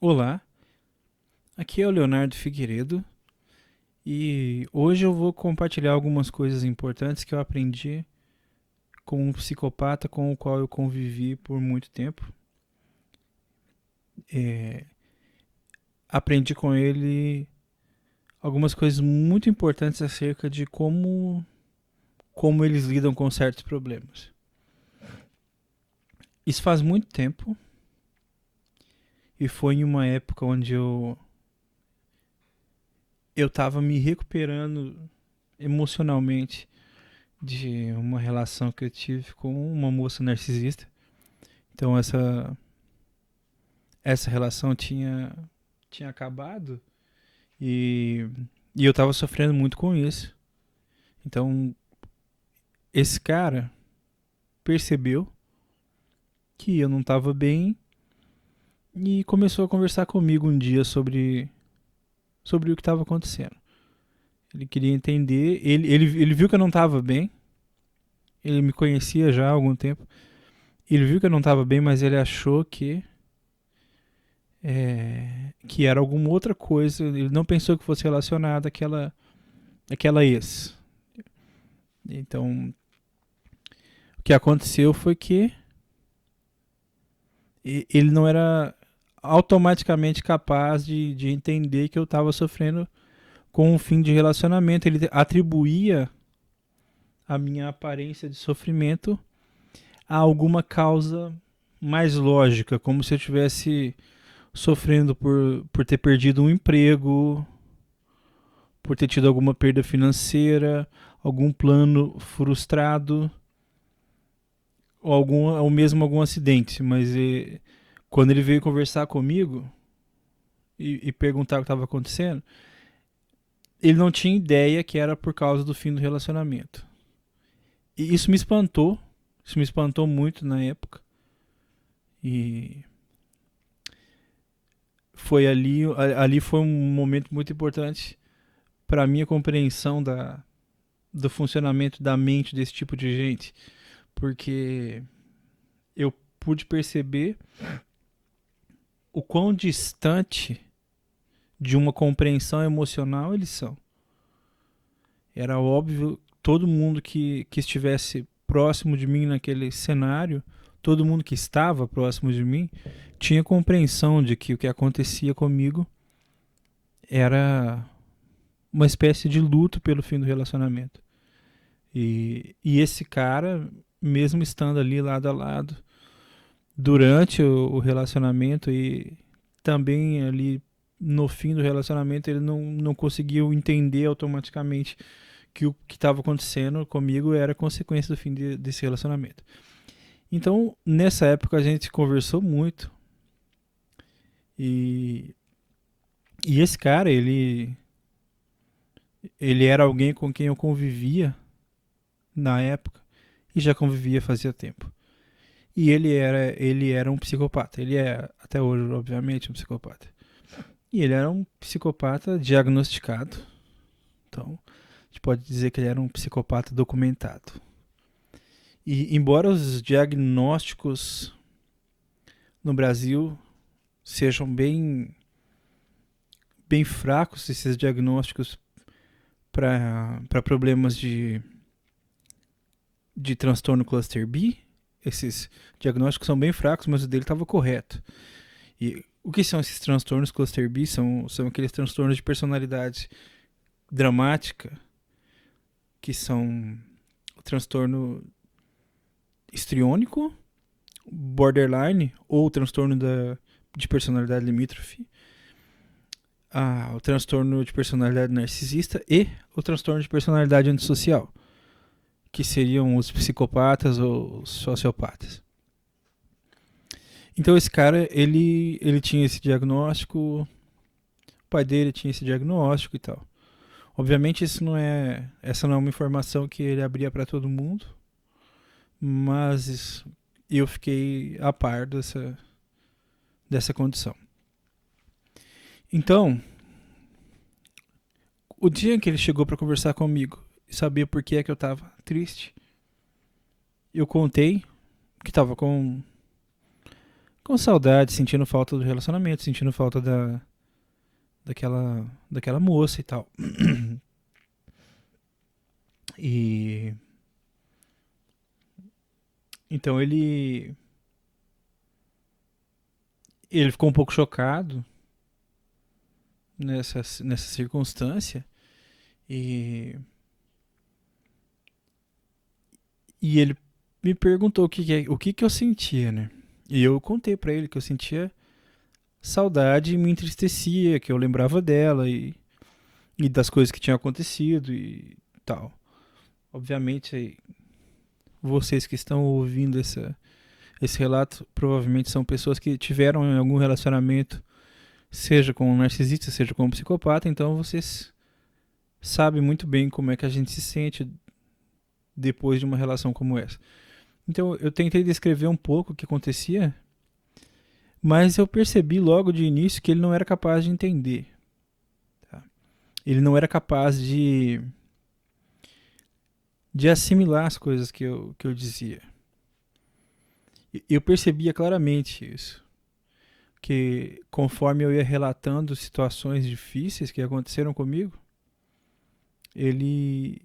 Olá, aqui é o Leonardo Figueiredo e hoje eu vou compartilhar algumas coisas importantes que eu aprendi com um psicopata com o qual eu convivi por muito tempo. É, Aprendi com ele algumas coisas muito importantes acerca de como eles lidam com certos problemas. Isso faz muito tempo e foi em uma época onde eu estava me recuperando emocionalmente de uma relação que eu tive com uma moça narcisista. Então essa relação tinha acabado e, e eu tava sofrendo muito com isso. Então esse cara percebeu que eu não tava bem e começou a conversar comigo um dia sobre o que estava acontecendo. Ele queria entender, ele viu que eu não estava bem, ele me conhecia já há algum tempo, ele viu que eu não estava bem, mas ele achou que era alguma outra coisa, ele não pensou que fosse relacionado àquela ex. Então, o que aconteceu foi que ele não era automaticamente capaz de entender que eu estava sofrendo com um fim de relacionamento. Ele atribuía a minha aparência de sofrimento a alguma causa mais lógica, como se eu estivesse sofrendo por ter perdido um emprego, por ter tido alguma perda financeira, algum plano frustrado ou mesmo algum acidente. Mas quando ele veio conversar comigo e perguntar o que estava acontecendo, ele não tinha ideia que era por causa do fim do relacionamento. E isso me espantou muito na época. E ali foi um momento muito importante para a minha compreensão do funcionamento da mente desse tipo de gente, porque eu pude perceber o quão distante de uma compreensão emocional eles são. Era óbvio, todo mundo que estivesse próximo de mim naquele cenário, todo mundo que estava próximo de mim, tinha compreensão de que o que acontecia comigo era uma espécie de luto pelo fim do relacionamento. E esse cara, mesmo estando ali lado a lado, durante o relacionamento e também ali no fim do relacionamento, ele não conseguiu entender automaticamente que o que estava acontecendo comigo era consequência do fim desse relacionamento. Então, nessa época, a gente conversou muito e, e esse cara, ele era alguém com quem eu convivia na época e já convivia fazia tempo. E ele era um psicopata. Ele é, até hoje, obviamente, um psicopata. E ele era um psicopata diagnosticado. Então, a gente pode dizer que ele era um psicopata documentado. E embora os diagnósticos no Brasil sejam bem fracos, esses diagnósticos para problemas de transtorno cluster B, esses diagnósticos são bem fracos, mas o dele estava correto. E o que são esses transtornos cluster B? São aqueles transtornos de personalidade dramática, que são o transtorno histriônico, borderline, ou o transtorno de personalidade limítrofe, o transtorno de personalidade narcisista e o transtorno de personalidade antissocial, que seriam os psicopatas ou os sociopatas. Então esse cara, ele tinha esse diagnóstico, o pai dele tinha esse diagnóstico e tal. Obviamente essa não é uma informação que ele abria para todo mundo, mas eu fiquei a par dessa condição. Então, o dia em que ele chegou para conversar comigo e saber por que é que eu estava triste, eu contei que estava com com saudade, sentindo falta do relacionamento, sentindo falta daquela moça e tal. E então ele ficou um pouco chocado nessa circunstância e ele me perguntou o que eu sentia, né? E eu contei pra ele que eu sentia saudade e me entristecia, que eu lembrava dela e das coisas que tinham acontecido e tal. Obviamente, aí, vocês que estão ouvindo esse relato provavelmente são pessoas que tiveram algum relacionamento, seja com um narcisista, seja com um psicopata, então vocês sabem muito bem como é que a gente se sente depois de uma relação como essa. Então eu tentei descrever um pouco o que acontecia, mas eu percebi logo de início que ele não era capaz de entender. Tá? Ele não era capaz de assimilar as coisas que eu dizia. Eu percebia claramente isso. Que conforme eu ia relatando situações difíceis que aconteceram comigo, ele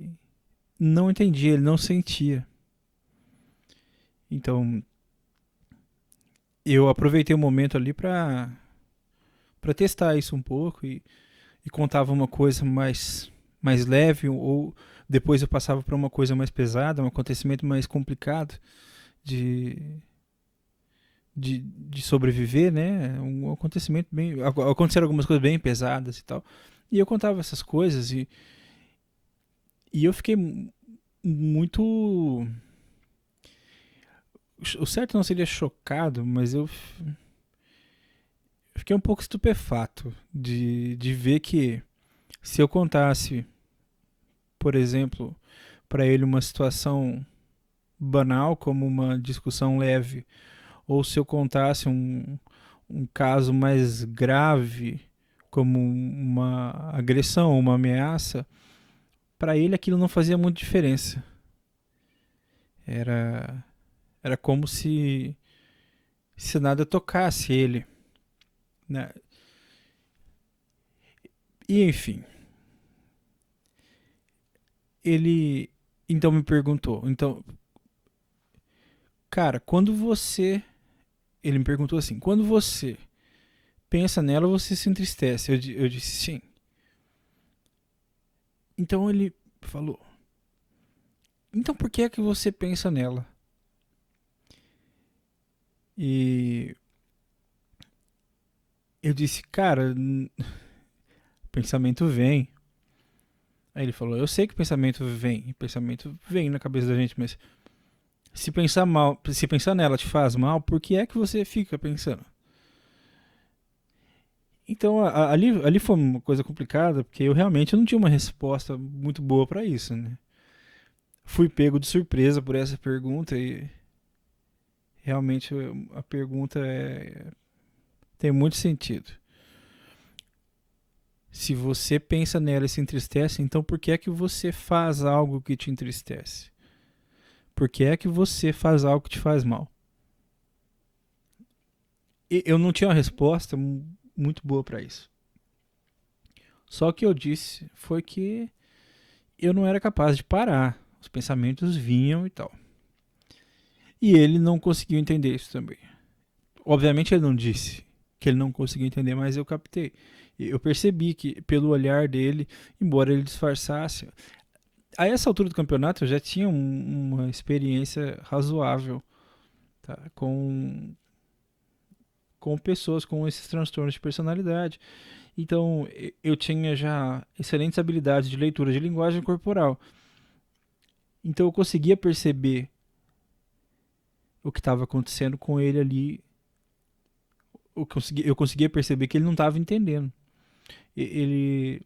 não entendia, ele não sentia. Então, eu aproveitei o momento ali para testar isso um pouco e contava uma coisa mais leve ou depois eu passava para uma coisa mais pesada, um acontecimento mais complicado de, de sobreviver, né? Um acontecimento bem. Aconteceram algumas coisas bem pesadas e tal. E eu contava essas coisas e eu fiquei muito. O certo não seria chocado, mas eu fiquei um pouco estupefato de ver que se eu contasse, por exemplo, para ele uma situação banal, como uma discussão leve, ou se eu contasse um caso mais grave, como uma agressão, uma ameaça, para ele aquilo não fazia muita diferença. Era, era como se nada tocasse ele. Né? E enfim, ele então me perguntou, então, cara, quando você, ele me perguntou assim, quando você pensa nela, você se entristece? Eu disse sim. Então ele falou, então por que é que você pensa nela? E eu disse, cara, pensamento vem. Aí ele falou, eu sei que pensamento vem na cabeça da gente, mas se pensar mal, se pensar nela te faz mal, por que é que você fica pensando? Então ali foi uma coisa complicada, porque eu realmente não tinha uma resposta muito boa para isso, né? Fui pego de surpresa por essa pergunta e realmente a pergunta tem muito sentido. Se você pensa nela e se entristece, então por que é que você faz algo que te entristece? Por que é que você faz algo que te faz mal? E eu não tinha uma resposta muito boa para isso. Só que eu disse foi que eu não era capaz de parar. Os pensamentos vinham e tal. E ele não conseguiu entender isso também. Obviamente ele não disse que ele não conseguiu entender, mas eu captei. Eu percebi que pelo olhar dele, embora ele disfarçasse, a essa altura do campeonato eu já tinha uma experiência razoável, tá? Com pessoas com esses transtornos de personalidade. Então eu tinha já excelentes habilidades de leitura de linguagem corporal. Então eu conseguia perceber o que estava acontecendo com ele ali. Eu conseguia perceber que ele não estava entendendo. Ele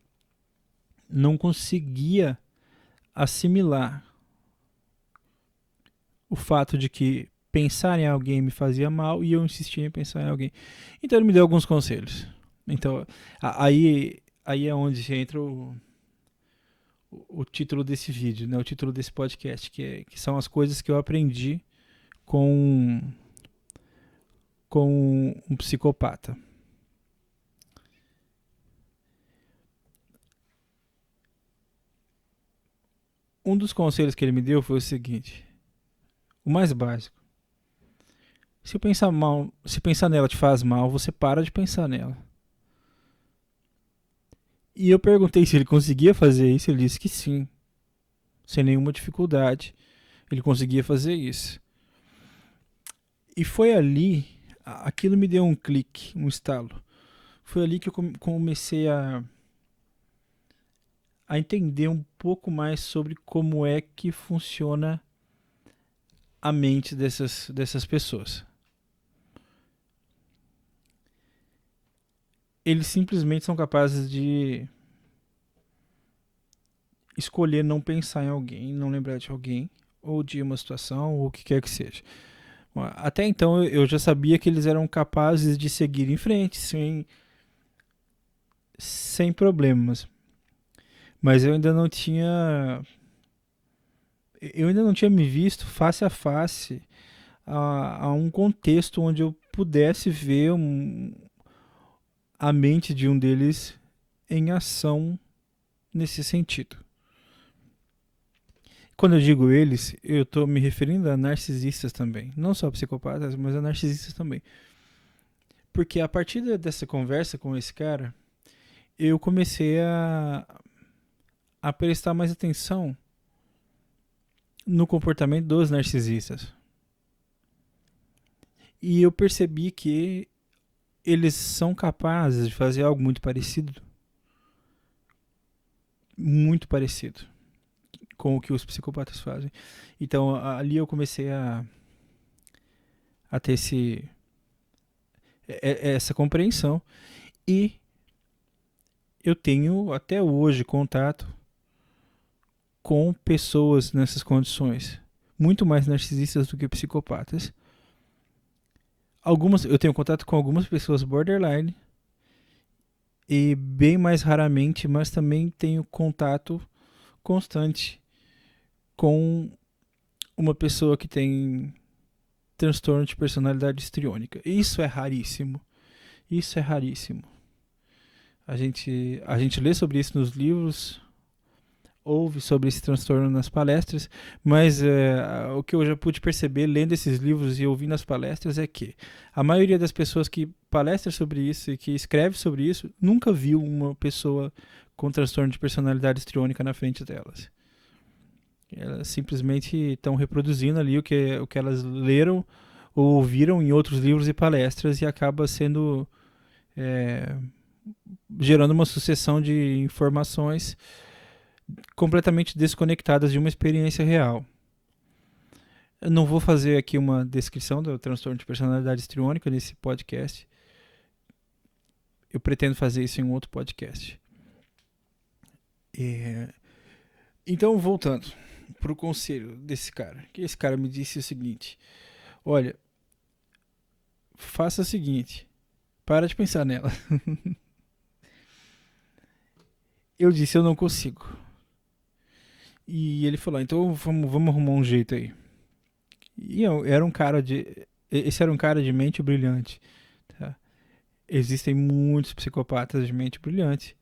não conseguia assimilar o fato de que pensar em alguém me fazia mal e eu insistia em pensar em alguém. Então ele me deu alguns conselhos. Então aí é onde entra o título desse vídeo, né? O título desse podcast, que são as coisas que eu aprendi com com um psicopata. Um dos conselhos que ele me deu foi o seguinte: o mais básico. Se pensar nela te faz mal, você para de pensar nela. E eu perguntei se ele conseguia fazer isso, ele disse que sim, sem nenhuma dificuldade. Ele conseguia fazer isso. E foi ali, aquilo me deu um clique, um estalo. Foi ali que eu comecei a entender um pouco mais sobre como é que funciona a mente dessas pessoas. Eles simplesmente são capazes de escolher não pensar em alguém, não lembrar de alguém, ou de uma situação, ou o que quer que seja. Até então eu já sabia que eles eram capazes de seguir em frente sem problemas. Mas eu ainda não tinha me visto face a face a um contexto onde eu pudesse ver a mente de um deles em ação nesse sentido. Quando eu digo eles, eu estou me referindo a narcisistas também. Não só psicopatas, mas a narcisistas também. Porque a partir dessa conversa com esse cara, eu comecei a prestar mais atenção no comportamento dos narcisistas. E eu percebi que eles são capazes de fazer algo muito parecido com o que os psicopatas fazem. Então ali eu comecei a ter essa compreensão. E eu tenho até hoje contato com pessoas nessas condições, muito mais narcisistas do que psicopatas. Eu tenho contato com algumas pessoas borderline e bem mais raramente, mas também tenho contato constante com uma pessoa que tem transtorno de personalidade histriônica. Isso é raríssimo. Isso é raríssimo. A gente lê sobre isso nos livros, ouve sobre esse transtorno nas palestras, mas o que eu já pude perceber lendo esses livros e ouvindo as palestras é que a maioria das pessoas que palestram sobre isso e que escreve sobre isso nunca viu uma pessoa com transtorno de personalidade histriônica na frente delas. Elas simplesmente estão reproduzindo ali o que elas leram ou ouviram em outros livros e palestras e acaba sendo gerando uma sucessão de informações completamente desconectadas de uma experiência real. Eu não vou fazer aqui uma descrição do transtorno de personalidade histriônica nesse podcast. Eu pretendo fazer isso em um outro podcast. Então, voltando pro conselho desse cara. Que esse cara me disse o seguinte: olha, faça o seguinte, para de pensar nela. Eu disse, eu não consigo. E ele falou, então vamos arrumar um jeito aí. E esse era um cara de mente brilhante. Tá? Existem muitos psicopatas de mente brilhante.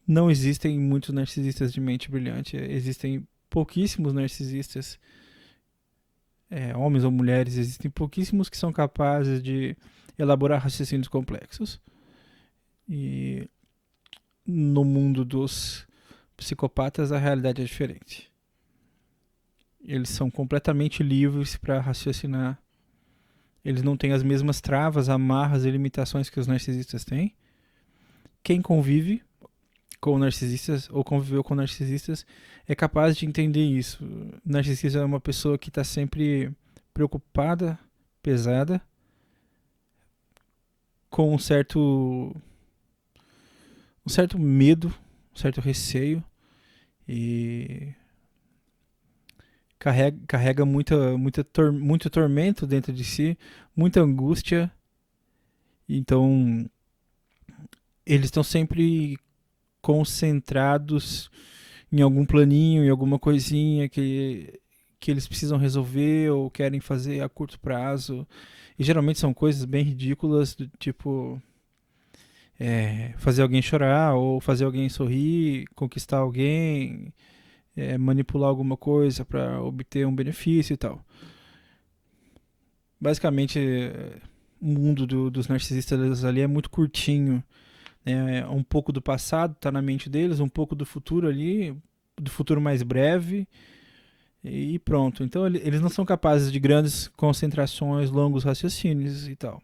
Não existem muitos narcisistas de mente brilhante. Existem pouquíssimos narcisistas, homens ou mulheres, existem pouquíssimos que são capazes de elaborar raciocínios complexos. E no mundo dos psicopatas a realidade é diferente. Eles são completamente livres para raciocinar. Eles não têm as mesmas travas, amarras e limitações que os narcisistas têm. Quem convive com narcisistas ou conviveu com narcisistas é capaz de entender isso. O narcisista é uma pessoa que está sempre preocupada, pesada, com um certo medo, um certo receio e carrega muito tormento dentro de si, muita angústia. Então eles estão sempre concentrados em algum planinho, em alguma coisinha que que eles precisam resolver ou querem fazer a curto prazo. E geralmente são coisas bem ridículas, do tipo fazer alguém chorar ou fazer alguém sorrir, conquistar alguém, manipular alguma coisa para obter um benefício e tal. Basicamente, o mundo dos narcisistas ali é muito curtinho. Né? Um pouco do passado está na mente deles, um pouco do futuro ali, do futuro mais breve, e pronto. Então eles não são capazes de grandes concentrações, longos raciocínios e tal.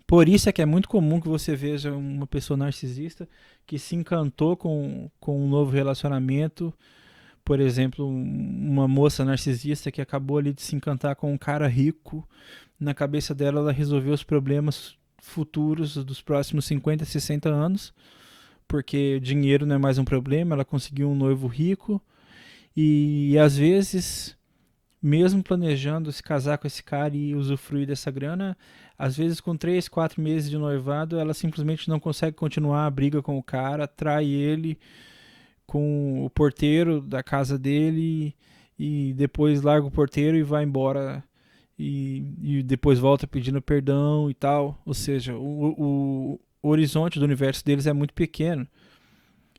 Por isso é que é muito comum que você veja uma pessoa narcisista que se encantou com um novo relacionamento. Por exemplo, uma moça narcisista que acabou ali de se encantar com um cara rico. Na cabeça dela, ela resolveu os problemas futuros dos próximos 50, 60 anos, porque dinheiro não é mais um problema, ela conseguiu um noivo rico e às vezes, mesmo planejando se casar com esse cara e usufruir dessa grana, às vezes com 3, 4 meses de noivado, ela simplesmente não consegue continuar a briga com o cara, trai ele com o porteiro da casa dele e depois larga o porteiro e vai embora e depois volta pedindo perdão e tal. Ou seja, o horizonte do universo deles é muito pequeno.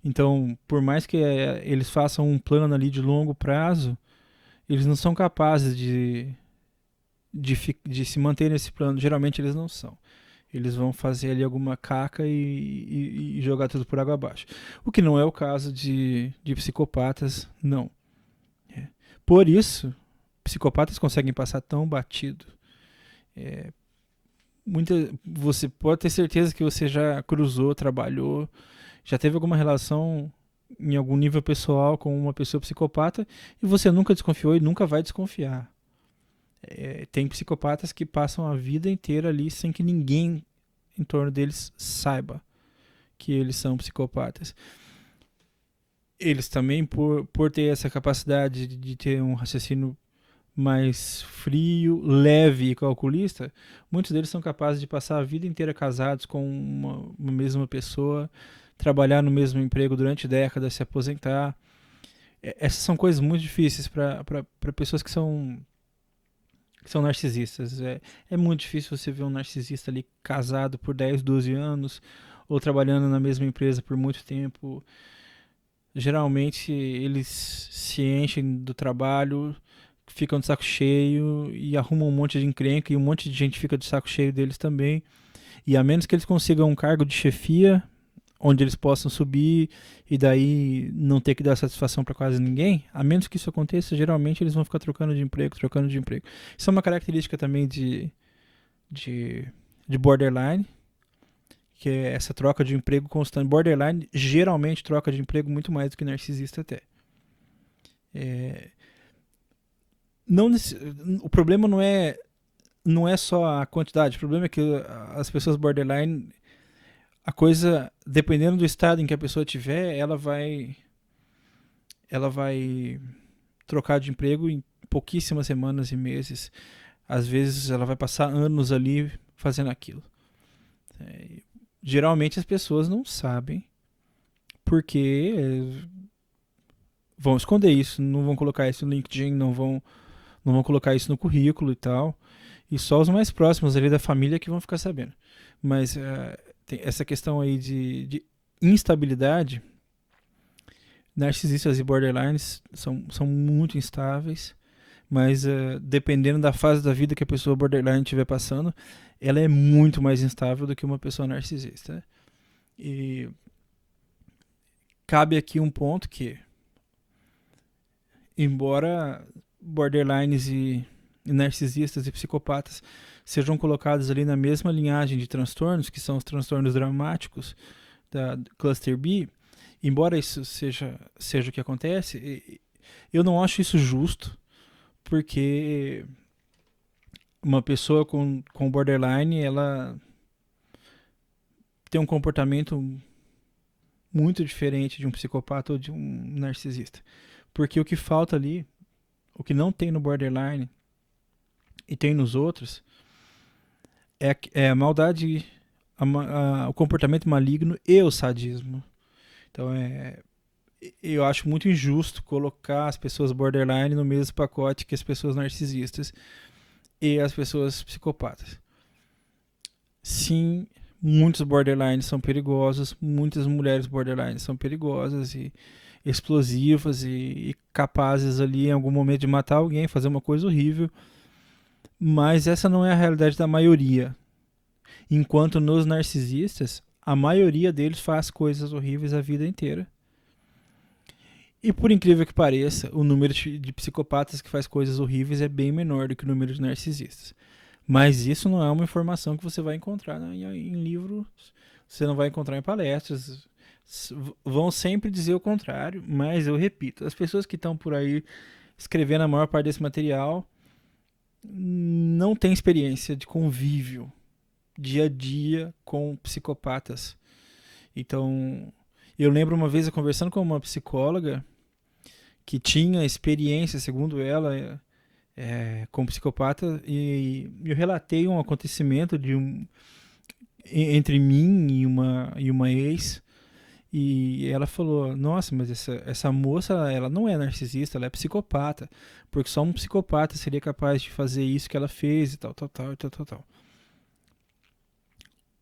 Então, por mais que eles façam um plano ali de longo prazo, eles não são capazes de se manter nesse plano. Geralmente eles não são. Eles vão fazer ali alguma caca e jogar tudo por água abaixo. O que não é o caso de psicopatas, não. Por isso, psicopatas conseguem passar tão batido. Você pode ter certeza que você já cruzou, trabalhou, já teve alguma relação em algum nível pessoal com uma pessoa psicopata e você nunca desconfiou e nunca vai desconfiar. Tem psicopatas que passam a vida inteira ali sem que ninguém em torno deles saiba que eles são psicopatas. Eles também, por ter essa capacidade de ter um raciocínio mais frio, leve e calculista, muitos deles são capazes de passar a vida inteira casados com uma mesma pessoa, trabalhar no mesmo emprego durante décadas, se aposentar. Essas são coisas muito difíceis para pessoas que são narcisistas. É muito difícil você ver um narcisista ali casado por 10, 12 anos ou trabalhando na mesma empresa por muito tempo. Geralmente eles se enchem do trabalho, ficam de saco cheio e arrumam um monte de encrenca e um monte de gente fica de saco cheio deles também. E a menos que eles consigam um cargo de chefia, onde eles possam subir e daí não ter que dar satisfação para quase ninguém, a menos que isso aconteça, geralmente eles vão ficar trocando de emprego. Isso é uma característica também de borderline, que é essa troca de emprego constante. Borderline geralmente troca de emprego muito mais do que narcisista até. Não, o problema não é só a quantidade, o problema é que as pessoas borderline, a coisa, dependendo do estado em que a pessoa tiver, ela vai trocar de emprego em pouquíssimas semanas e meses. Às vezes ela vai passar anos ali fazendo aquilo. Geralmente as pessoas não sabem porque vão esconder isso, não vão colocar isso no LinkedIn, não vão colocar isso no currículo e tal. E só os mais próximos ali da família que vão ficar sabendo. Mas tem essa questão aí de instabilidade. Narcisistas e borderlines são muito instáveis, mas dependendo da fase da vida que a pessoa borderline estiver passando, ela é muito mais instável do que uma pessoa narcisista. Né? E cabe aqui um ponto que, embora borderlines e narcisistas e psicopatas sejam colocados ali na mesma linhagem de transtornos, que são os transtornos dramáticos da Cluster B, embora isso seja o que acontece, eu não acho isso justo, porque uma pessoa com borderline, ela tem um comportamento muito diferente de um psicopata ou de um narcisista. Porque o que falta ali, o que não tem no borderline e tem nos outros, é a maldade, o comportamento maligno e o sadismo. Então eu acho muito injusto colocar as pessoas borderline no mesmo pacote que as pessoas narcisistas e as pessoas psicopatas. Sim, muitos borderlines são perigosos, muitas mulheres borderline são perigosas e explosivas e capazes ali em algum momento de matar alguém, fazer uma coisa horrível, mas essa não é a realidade da maioria. Enquanto nos narcisistas, a maioria deles faz coisas horríveis a vida inteira. E por incrível que pareça, o número de psicopatas que faz coisas horríveis é bem menor do que o número de narcisistas. Mas isso não é uma informação que você vai encontrar em livros, você não vai encontrar em palestras. Vão sempre dizer o contrário, mas eu repito, as pessoas que estão por aí escrevendo a maior parte desse material não têm experiência de convívio dia a dia com psicopatas. Então, eu lembro uma vez eu conversando com uma psicóloga que tinha experiência, segundo ela, com psicopata, e eu relatei um acontecimento entre mim e uma ex, e ela falou: nossa, mas essa moça, ela não é narcisista, ela é psicopata, porque só um psicopata seria capaz de fazer isso que ela fez e tal, tal, tal, tal, tal, tal.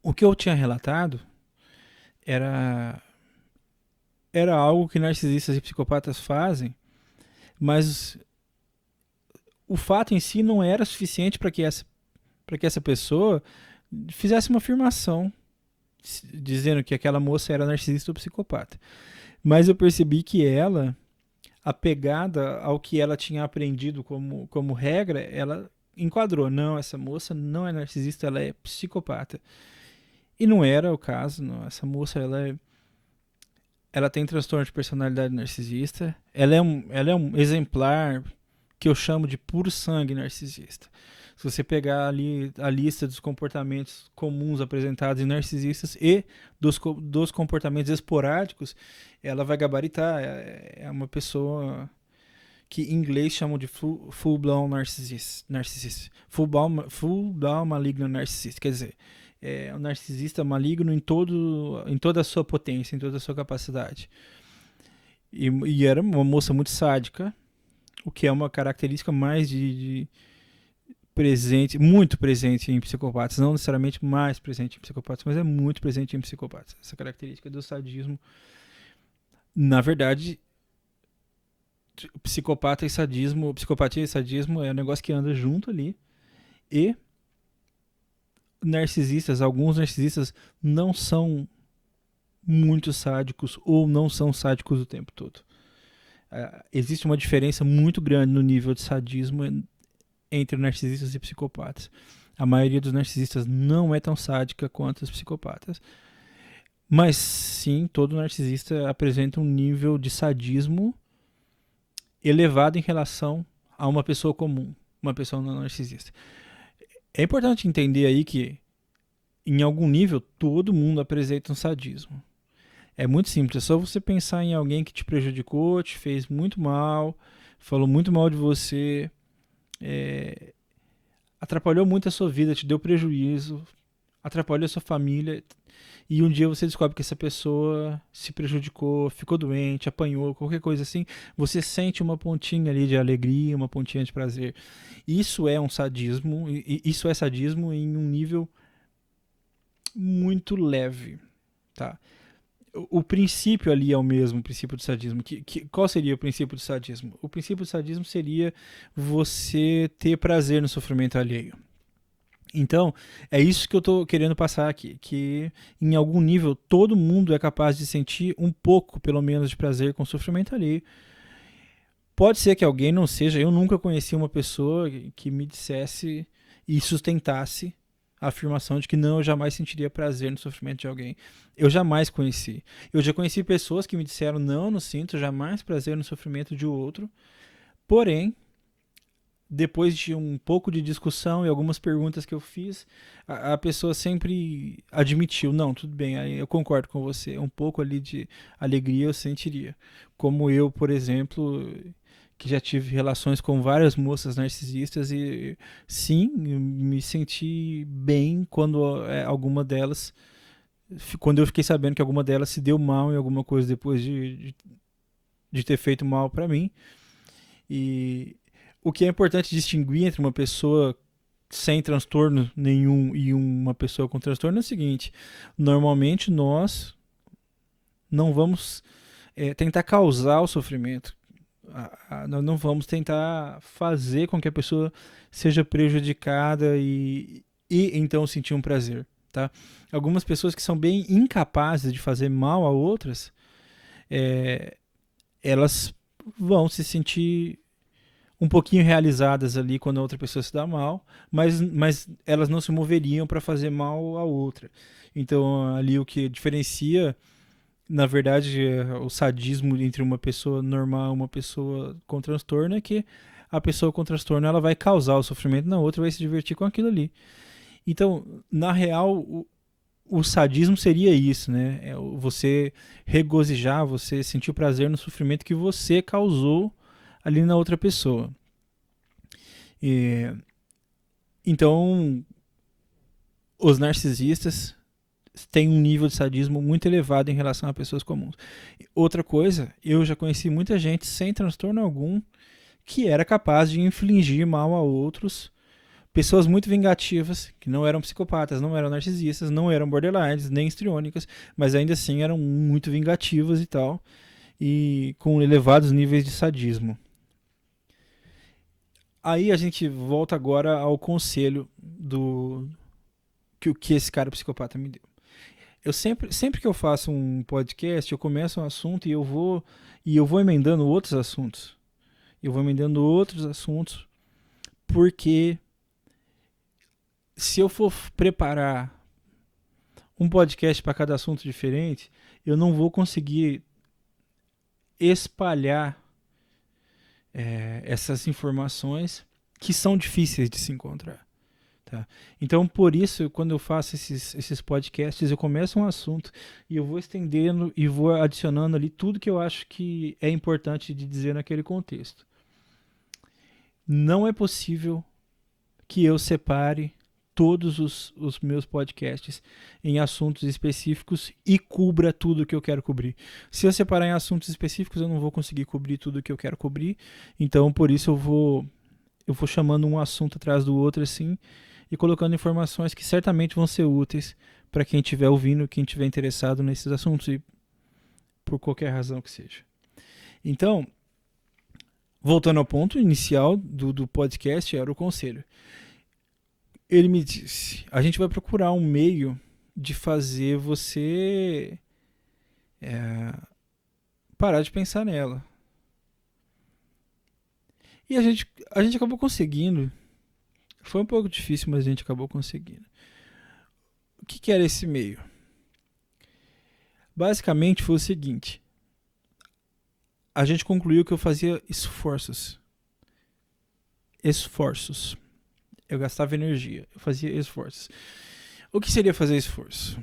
O que eu tinha relatado era, era algo que narcisistas e psicopatas fazem, mas o fato em si não era suficiente para que essa pessoa fizesse uma afirmação dizendo que aquela moça era narcisista ou psicopata. Mas eu percebi que ela, apegada ao que ela tinha aprendido como regra, ela enquadrou: não, essa moça não é narcisista, ela é psicopata. E não era o caso, não. Essa moça, ela tem transtorno de personalidade narcisista, ela é um exemplar que eu chamo de puro sangue narcisista. Se você pegar ali a lista dos comportamentos comuns apresentados em narcisistas e dos comportamentos esporádicos, ela vai gabaritar. É uma pessoa que em inglês chamam de full-blown narcissist. Full-blown maligno narcisista. Quer dizer, é um narcisista maligno em toda a sua potência, em toda a sua capacidade. E era uma moça muito sádica, o que é uma característica mais de presente, muito presente em psicopatas, não necessariamente mais presente em psicopatas, mas é muito presente em psicopatas. Essa característica do sadismo, na verdade, psicopatia e sadismo é um negócio que anda junto ali. E alguns narcisistas não são muito sádicos ou não são sádicos o tempo todo. Existe uma diferença muito grande no nível de sadismo entre narcisistas e psicopatas. A maioria dos narcisistas não é tão sádica quanto os psicopatas. Mas sim, todo narcisista apresenta um nível de sadismo elevado em relação a uma pessoa comum, uma pessoa não narcisista. É importante entender aí que, em algum nível, todo mundo apresenta um sadismo. É muito simples, é só você pensar em alguém que te prejudicou, te fez muito mal, falou muito mal de você, atrapalhou muito a sua vida, te deu prejuízo, atrapalhou a sua família, e um dia você descobre que essa pessoa se prejudicou, ficou doente, apanhou, qualquer coisa assim, você sente uma pontinha ali de alegria, uma pontinha de prazer. Isso é um sadismo, isso é sadismo em um nível muito leve, tá? O princípio ali é o mesmo, o princípio do sadismo. Qual seria o princípio do sadismo? O princípio do sadismo seria você ter prazer no sofrimento alheio. Então, é isso que eu estou querendo passar aqui, que em algum nível todo mundo é capaz de sentir um pouco, pelo menos, de prazer com o sofrimento alheio. Pode ser que alguém não seja, eu nunca conheci uma pessoa que me dissesse e sustentasse a afirmação de que não, eu jamais sentiria prazer no sofrimento de alguém. Eu jamais conheci. Eu já conheci pessoas que me disseram: não sinto jamais prazer no sofrimento de outro. Porém, depois de um pouco de discussão e algumas perguntas que eu fiz, a pessoa sempre admitiu: não, tudo bem, eu concordo com você, um pouco ali de alegria eu sentiria. Como eu, por exemplo, que já tive relações com várias moças narcisistas e sim, me senti bem quando alguma delas, quando eu fiquei sabendo que alguma delas se deu mal em alguma coisa depois de de ter feito mal para mim. E o que é importante distinguir entre uma pessoa sem transtorno nenhum e uma pessoa com transtorno é o seguinte: normalmente nós não vamos tentar causar o sofrimento. Nós não vamos tentar fazer com que a pessoa seja prejudicada e então sentir um prazer. Tá? Algumas pessoas que são bem incapazes de fazer mal a outras, elas vão se sentir um pouquinho realizadas ali quando a outra pessoa se dá mal, mas elas não se moveriam para fazer mal a outra. Então ali o que diferencia, na verdade, o sadismo entre uma pessoa normal e uma pessoa com transtorno é que a pessoa com transtorno ela vai causar o sofrimento na outra e vai se divertir com aquilo ali. Então, na real, o sadismo seria isso, né? É você regozijar, você sentir o prazer no sofrimento que você causou ali na outra pessoa. Então, os narcisistas têm um nível de sadismo muito elevado em relação a pessoas comuns. Outra coisa, eu já conheci muita gente sem transtorno algum que era capaz de infligir mal a outros. Pessoas muito vingativas, que não eram psicopatas, não eram narcisistas, não eram borderlines, nem histriônicas, mas ainda assim eram muito vingativas e tal, e com elevados níveis de sadismo. Aí a gente volta agora ao conselho que esse cara psicopata me deu. Eu sempre que eu faço um podcast, eu começo um assunto e eu vou emendando outros assuntos. Porque se eu for preparar um podcast para cada assunto diferente, eu não vou conseguir espalhar essas informações que são difíceis de se encontrar. Tá? Então, por isso, quando eu faço esses podcasts, eu começo um assunto e eu vou estendendo e vou adicionando ali tudo que eu acho que é importante de dizer naquele contexto. Não é possível que eu separe todos os meus podcasts em assuntos específicos e cubra tudo que eu quero cobrir. Se eu separar em assuntos específicos, eu não vou conseguir cobrir tudo que eu quero cobrir. Então, por isso, eu vou chamando um assunto atrás do outro assim e colocando informações que certamente vão ser úteis para quem estiver ouvindo, quem estiver interessado nesses assuntos e por qualquer razão que seja. Então, voltando ao ponto inicial do podcast, era o conselho. Ele me disse, a gente vai procurar um meio de fazer você parar de pensar nela. E a gente acabou conseguindo. Foi um pouco difícil, mas a gente acabou conseguindo. O que era esse meio? Basicamente foi o seguinte. A gente concluiu que eu fazia esforços. Eu gastava energia. Eu fazia esforços. O que seria fazer esforço?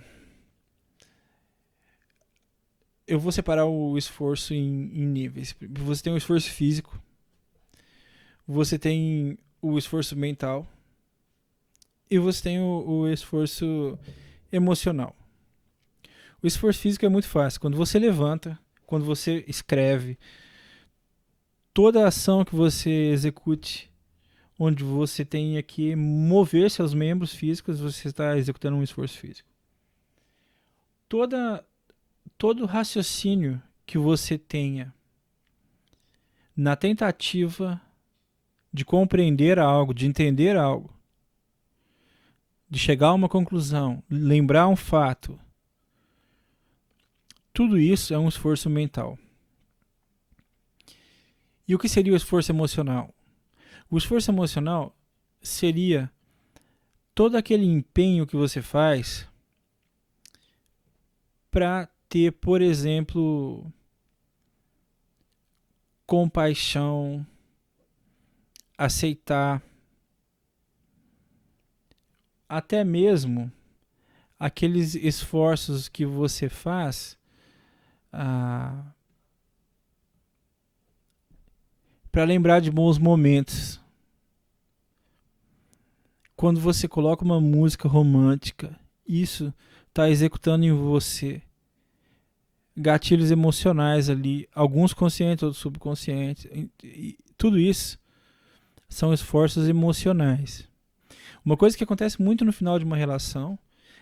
Eu vou separar o esforço em níveis. Você tem o esforço físico. Você tem o esforço mental. E você tem o esforço emocional. O esforço físico é muito fácil. Quando você levanta, quando você escreve, toda ação que você execute, onde você tenha que mover seus membros físicos, você está executando um esforço físico. Todo raciocínio que você tenha na tentativa de compreender algo, de entender algo, de chegar a uma conclusão, lembrar um fato, tudo isso é um esforço mental. E o que seria o esforço emocional? O esforço emocional seria todo aquele empenho que você faz para ter, por exemplo, compaixão, aceitar, até mesmo aqueles esforços que você faz para lembrar de bons momentos. Quando você coloca uma música romântica, isso está executando em você gatilhos emocionais ali, alguns conscientes, outros subconscientes, e tudo isso são esforços emocionais. Uma coisa que acontece muito no final de uma relação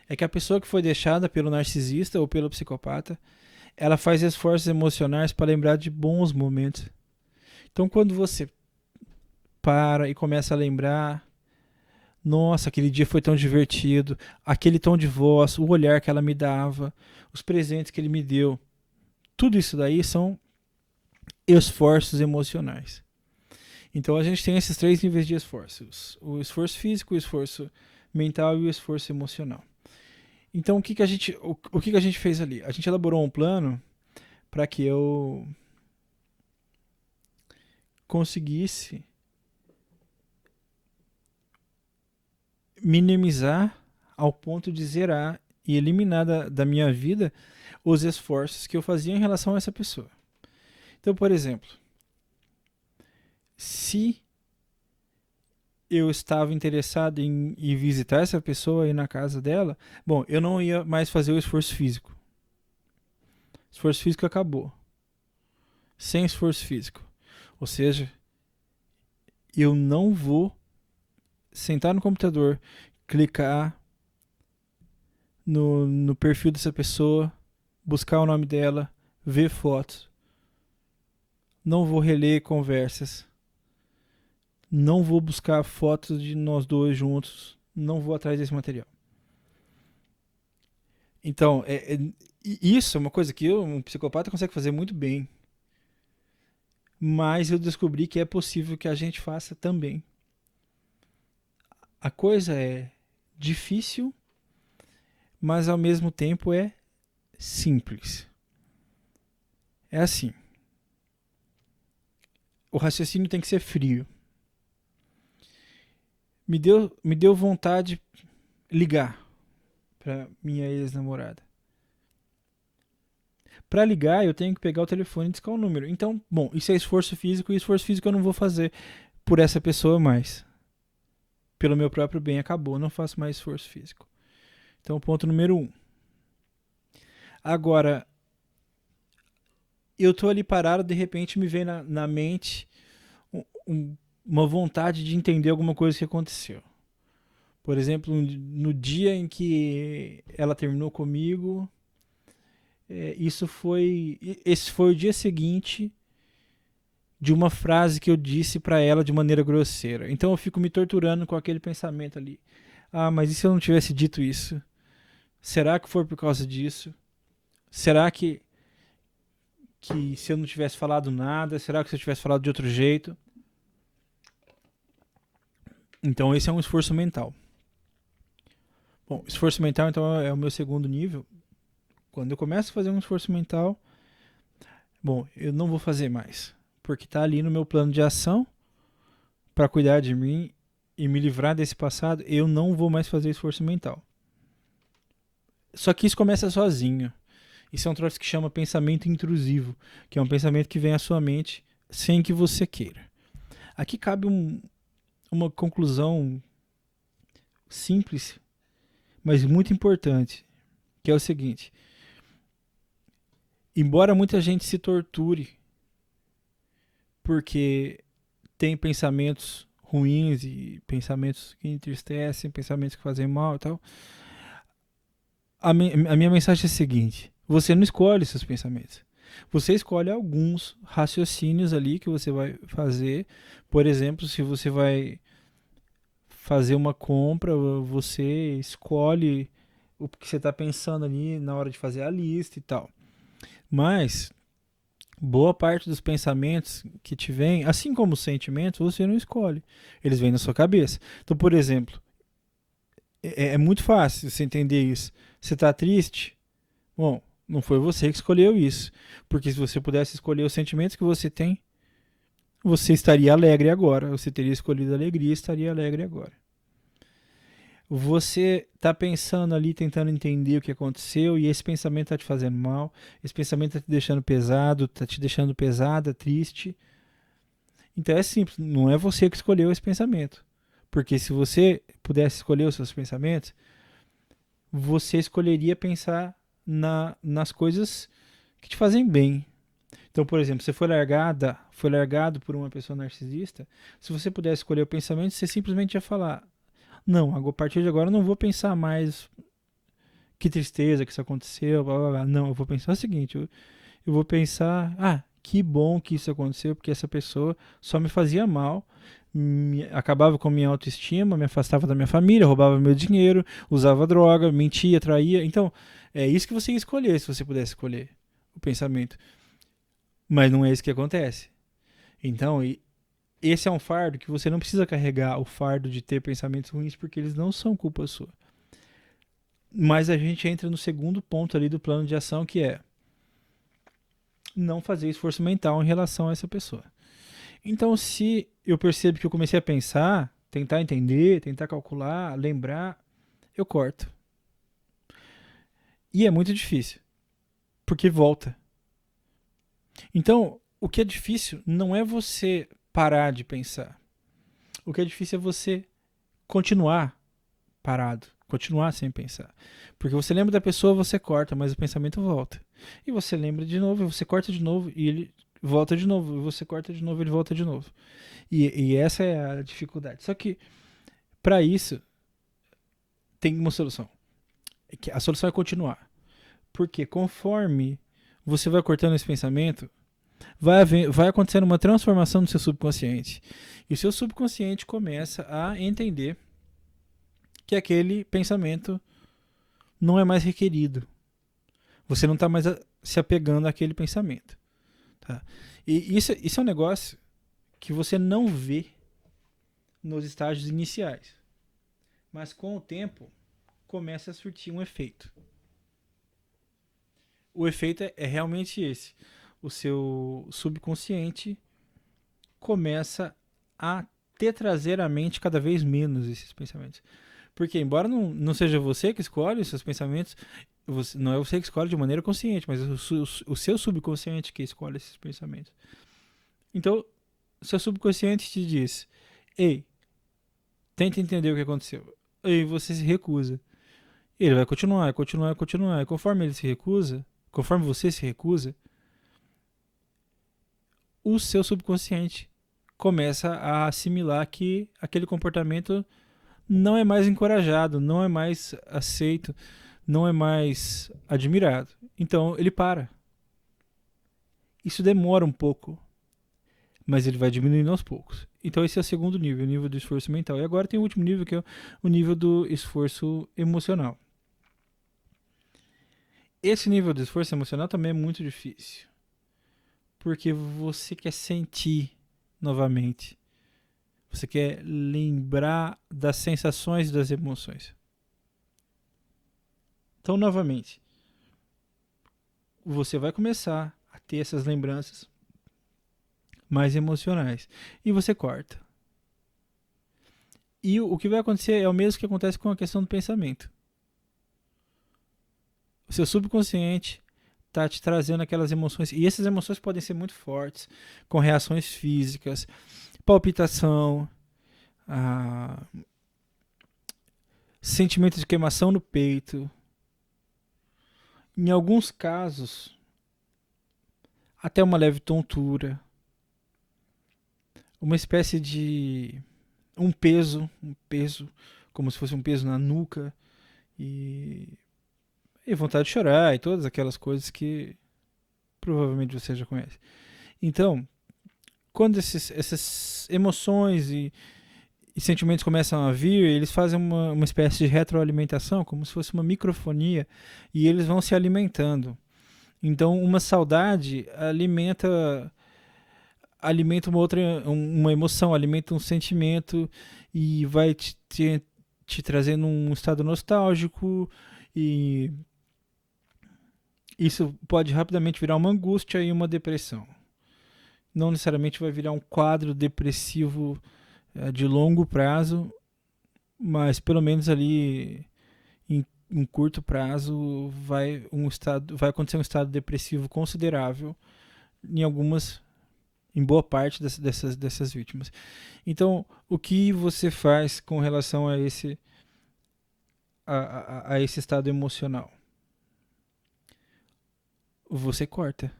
é que a pessoa que foi deixada pelo narcisista ou pelo psicopata, ela faz esforços emocionais para lembrar de bons momentos. Então, quando você para e começa a lembrar, nossa, aquele dia foi tão divertido, aquele tom de voz, o olhar que ela me dava, os presentes que ele me deu, tudo isso daí são esforços emocionais. Então a gente tem esses 3 níveis de esforços: o esforço físico, o esforço mental e o esforço emocional. Então o que a gente fez ali? A gente elaborou um plano para que eu conseguisse minimizar ao ponto de zerar e eliminar da minha vida os esforços que eu fazia em relação a essa pessoa. Então, por exemplo, se eu estava interessado em ir visitar essa pessoa, ir na casa dela, bom, eu não ia mais fazer o esforço físico. O esforço físico acabou. Sem esforço físico. Ou seja, eu não vou sentar no computador, clicar no perfil dessa pessoa, buscar o nome dela, ver fotos. Não vou reler conversas. Não vou buscar fotos de nós dois juntos. Não vou atrás desse material. Então, isso é uma coisa que um psicopata consegue fazer muito bem. Mas eu descobri que é possível que a gente faça também. A coisa é difícil, mas ao mesmo tempo é simples. É assim. O raciocínio tem que ser frio. Me deu vontade de ligar para minha ex-namorada. Para ligar, eu tenho que pegar o telefone e discar o número. Então, bom, isso é esforço físico, e esforço físico eu não vou fazer por essa pessoa mais. Pelo meu próprio bem, acabou, não faço mais esforço físico. Então, ponto número 1. Agora, eu tô ali parado, de repente me vem na mente uma vontade de entender alguma coisa que aconteceu. Por exemplo, no dia em que ela terminou comigo, esse foi o dia seguinte de uma frase que eu disse para ela de maneira grosseira. Então eu fico me torturando com aquele pensamento ali. Ah, mas e se eu não tivesse dito isso? Será que foi por causa disso? Será que se eu não tivesse falado nada? Será que se eu tivesse falado de outro jeito? Então esse é um esforço mental. Bom, esforço mental então é o meu segundo nível. Quando eu começo a fazer um esforço mental, bom, eu não vou fazer mais, porque está ali no meu plano de ação para cuidar de mim e me livrar desse passado. Eu não vou mais fazer esforço mental. Só que isso começa sozinho. Isso é um troço que chama pensamento intrusivo, que é um pensamento que vem à sua mente sem que você queira. Aqui cabe uma conclusão simples, mas muito importante, que é o seguinte: embora muita gente se torture porque tem pensamentos ruins e pensamentos que entristecem, pensamentos que fazem mal e tal, a minha mensagem é a seguinte: você não escolhe seus pensamentos. Você escolhe alguns raciocínios ali que você vai fazer. Por exemplo, se você vai fazer uma compra, você escolhe o que você está pensando ali na hora de fazer a lista e tal. Mas boa parte dos pensamentos que te vêm, assim como os sentimentos, você não escolhe. Eles vêm na sua cabeça. Então, por exemplo, é muito fácil você entender isso. Você está triste? Bom, não foi você que escolheu isso. Porque se você pudesse escolher os sentimentos que você tem, você estaria alegre agora. Você teria escolhido a alegria e estaria alegre agora. Você está pensando ali, tentando entender o que aconteceu, e esse pensamento está te fazendo mal, esse pensamento está te deixando pesado, está te deixando pesada, triste. Então é simples, não é você que escolheu esse pensamento. Porque se você pudesse escolher os seus pensamentos, você escolheria pensar nas coisas que te fazem bem. Então, por exemplo, você foi largado por uma pessoa narcisista, se você pudesse escolher o pensamento, você simplesmente ia falar: não, a partir de agora eu não vou pensar mais que tristeza que isso aconteceu, blá, blá, blá. Não, eu vou pensar o seguinte, eu vou pensar, que bom que isso aconteceu, porque essa pessoa só me fazia mal, acabava com a minha autoestima, me afastava da minha família, roubava meu dinheiro, usava droga, mentia, traía. Então, é isso que você ia escolher, se você pudesse escolher o pensamento. Mas não é isso que acontece. Então, esse é um fardo que você não precisa carregar, o fardo de ter pensamentos ruins, porque eles não são culpa sua. Mas a gente entra no segundo ponto ali do plano de ação, que é não fazer esforço mental em relação a essa pessoa. Então, se eu percebo que eu comecei a pensar, tentar entender, tentar calcular, lembrar, eu corto. E é muito difícil, porque volta. Então, o que é difícil não é você parar de pensar. O que é difícil é você continuar parado, continuar sem pensar. Porque você lembra da pessoa, você corta, mas o pensamento volta. E você lembra de novo, você corta de novo e ele volta de novo. E você corta de novo, ele volta de novo. E essa é a dificuldade. Só que para isso tem uma solução. A solução é continuar. Porque conforme você vai cortando esse pensamento, vai acontecendo uma transformação no seu subconsciente. E o seu subconsciente começa a entender que aquele pensamento não é mais requerido. Você não está mais se apegando àquele pensamento. Tá? E isso é um negócio que você não vê nos estágios iniciais. Mas com o tempo começa a surtir um efeito. O efeito é realmente esse. O seu subconsciente começa a te trazer à mente cada vez menos esses pensamentos. Porque, embora não seja você que escolhe os seus pensamentos, não é você que escolhe de maneira consciente, mas o seu subconsciente que escolhe esses pensamentos. Então, seu subconsciente te diz: ei, tenta entender o que aconteceu. E você se recusa. Ele vai continuar. E conforme ele se recusa, conforme você se recusa, o seu subconsciente começa a assimilar que aquele comportamento não é mais encorajado, não é mais aceito, não é mais admirado. Então ele para. Isso demora um pouco, mas ele vai diminuindo aos poucos. Então esse é o segundo nível, o nível do esforço mental. E agora tem o último nível, que é o nível do esforço emocional. Esse nível do esforço emocional também é muito difícil, porque você quer sentir novamente. Você quer lembrar das sensações e das emoções. Então, novamente, você vai começar a ter essas lembranças mais emocionais. E você corta. E o que vai acontecer é o mesmo que acontece com a questão do pensamento. O seu subconsciente está te trazendo aquelas emoções. E essas emoções podem ser muito fortes, com reações físicas, palpitação, sentimento de queimação no peito. Em alguns casos, até uma leve tontura. Uma espécie de um peso, como se fosse um peso na nuca e vontade de chorar e todas aquelas coisas que provavelmente você já conhece. Então, quando essas emoções e sentimentos começam a vir, eles fazem uma espécie de retroalimentação, como se fosse uma microfonia, e eles vão se alimentando. Então, uma saudade alimenta uma emoção, alimenta um sentimento e vai te trazendo um estado nostálgico, e isso pode rapidamente virar uma angústia e uma depressão. Não necessariamente vai virar um quadro depressivo de longo prazo, mas pelo menos ali em curto prazo vai acontecer um estado depressivo considerável em boa parte dessas vítimas. Então, o que você faz com relação a esse estado emocional? você corta.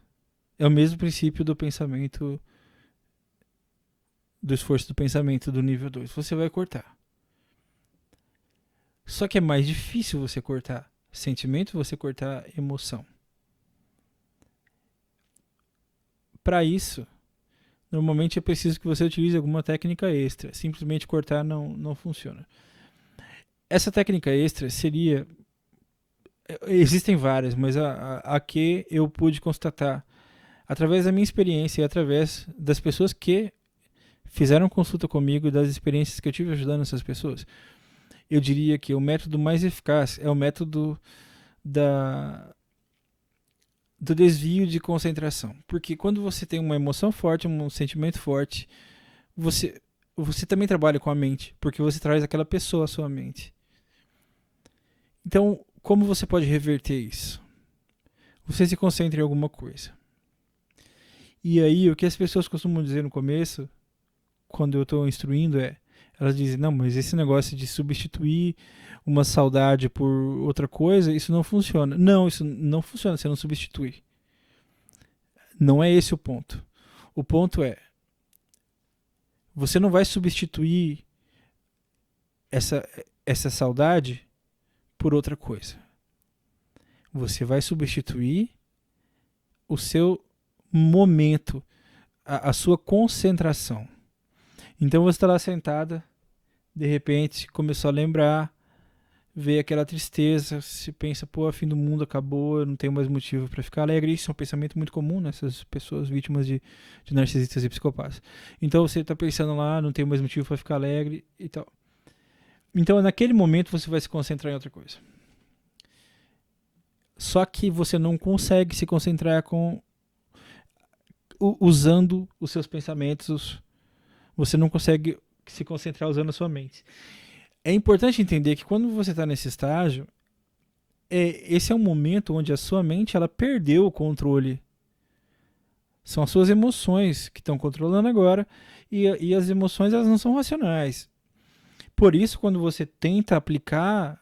É o mesmo princípio do pensamento, do esforço do pensamento do nível 2. Você vai cortar. Só que é mais difícil você cortar sentimento, você cortar emoção. Para isso, normalmente é preciso que você utilize alguma técnica extra. Simplesmente cortar não funciona. Essa técnica extra seria. Existem várias, mas a que eu pude constatar através da minha experiência e através das pessoas que fizeram consulta comigo e das experiências que eu tive ajudando essas pessoas, eu diria que o método mais eficaz é o método da, do desvio de concentração. Porque quando você tem uma emoção forte, um sentimento forte, você também trabalha com a mente, porque você traz aquela pessoa à sua mente. Então, como você pode reverter isso? Você se concentra em alguma coisa. E aí, o que as pessoas costumam dizer no começo, quando eu estou instruindo, elas dizem, não, mas esse negócio de substituir uma saudade por outra coisa, isso não funciona. Não, isso não funciona, você não substitui. Não é esse o ponto. O ponto é, você não vai substituir essa saudade por outra coisa. Você vai substituir o seu momento, a sua concentração. Então você está lá sentada, de repente começou a lembrar, vê aquela tristeza, se pensa, pô, a fim do mundo acabou, eu não tenho mais motivo para ficar alegre. Isso é um pensamento muito comum nessas pessoas vítimas de narcisistas e psicopatas. Então você está pensando lá, não tenho mais motivo para ficar alegre e tal. Então naquele momento você vai se concentrar em outra coisa. Só que você não consegue se concentrar usando os seus pensamentos. Você não consegue se concentrar usando a sua mente. É importante entender que quando você está nesse estágio, esse é um momento onde a sua mente ela perdeu o controle. São as suas emoções que estão controlando agora, e as emoções elas não são racionais. Por isso, quando você tenta aplicar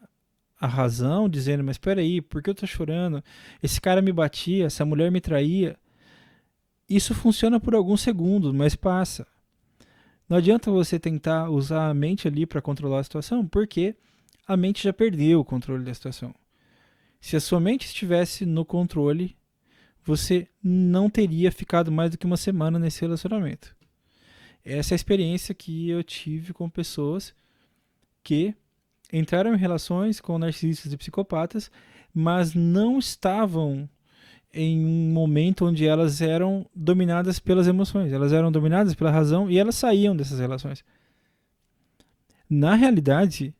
a razão, dizendo, mas espera aí, por que eu estou chorando? Esse cara me batia, essa mulher me traía. Isso funciona por alguns segundos, mas passa. Não adianta você tentar usar a mente ali para controlar a situação, porque a mente já perdeu o controle da situação. Se a sua mente estivesse no controle, você não teria ficado mais do que uma semana nesse relacionamento. Essa é a experiência que eu tive com pessoas que entraram em relações com narcisistas e psicopatas, mas não estavam em um momento onde elas eram dominadas pelas emoções, elas eram dominadas pela razão e elas saíam dessas relações. Na realidade,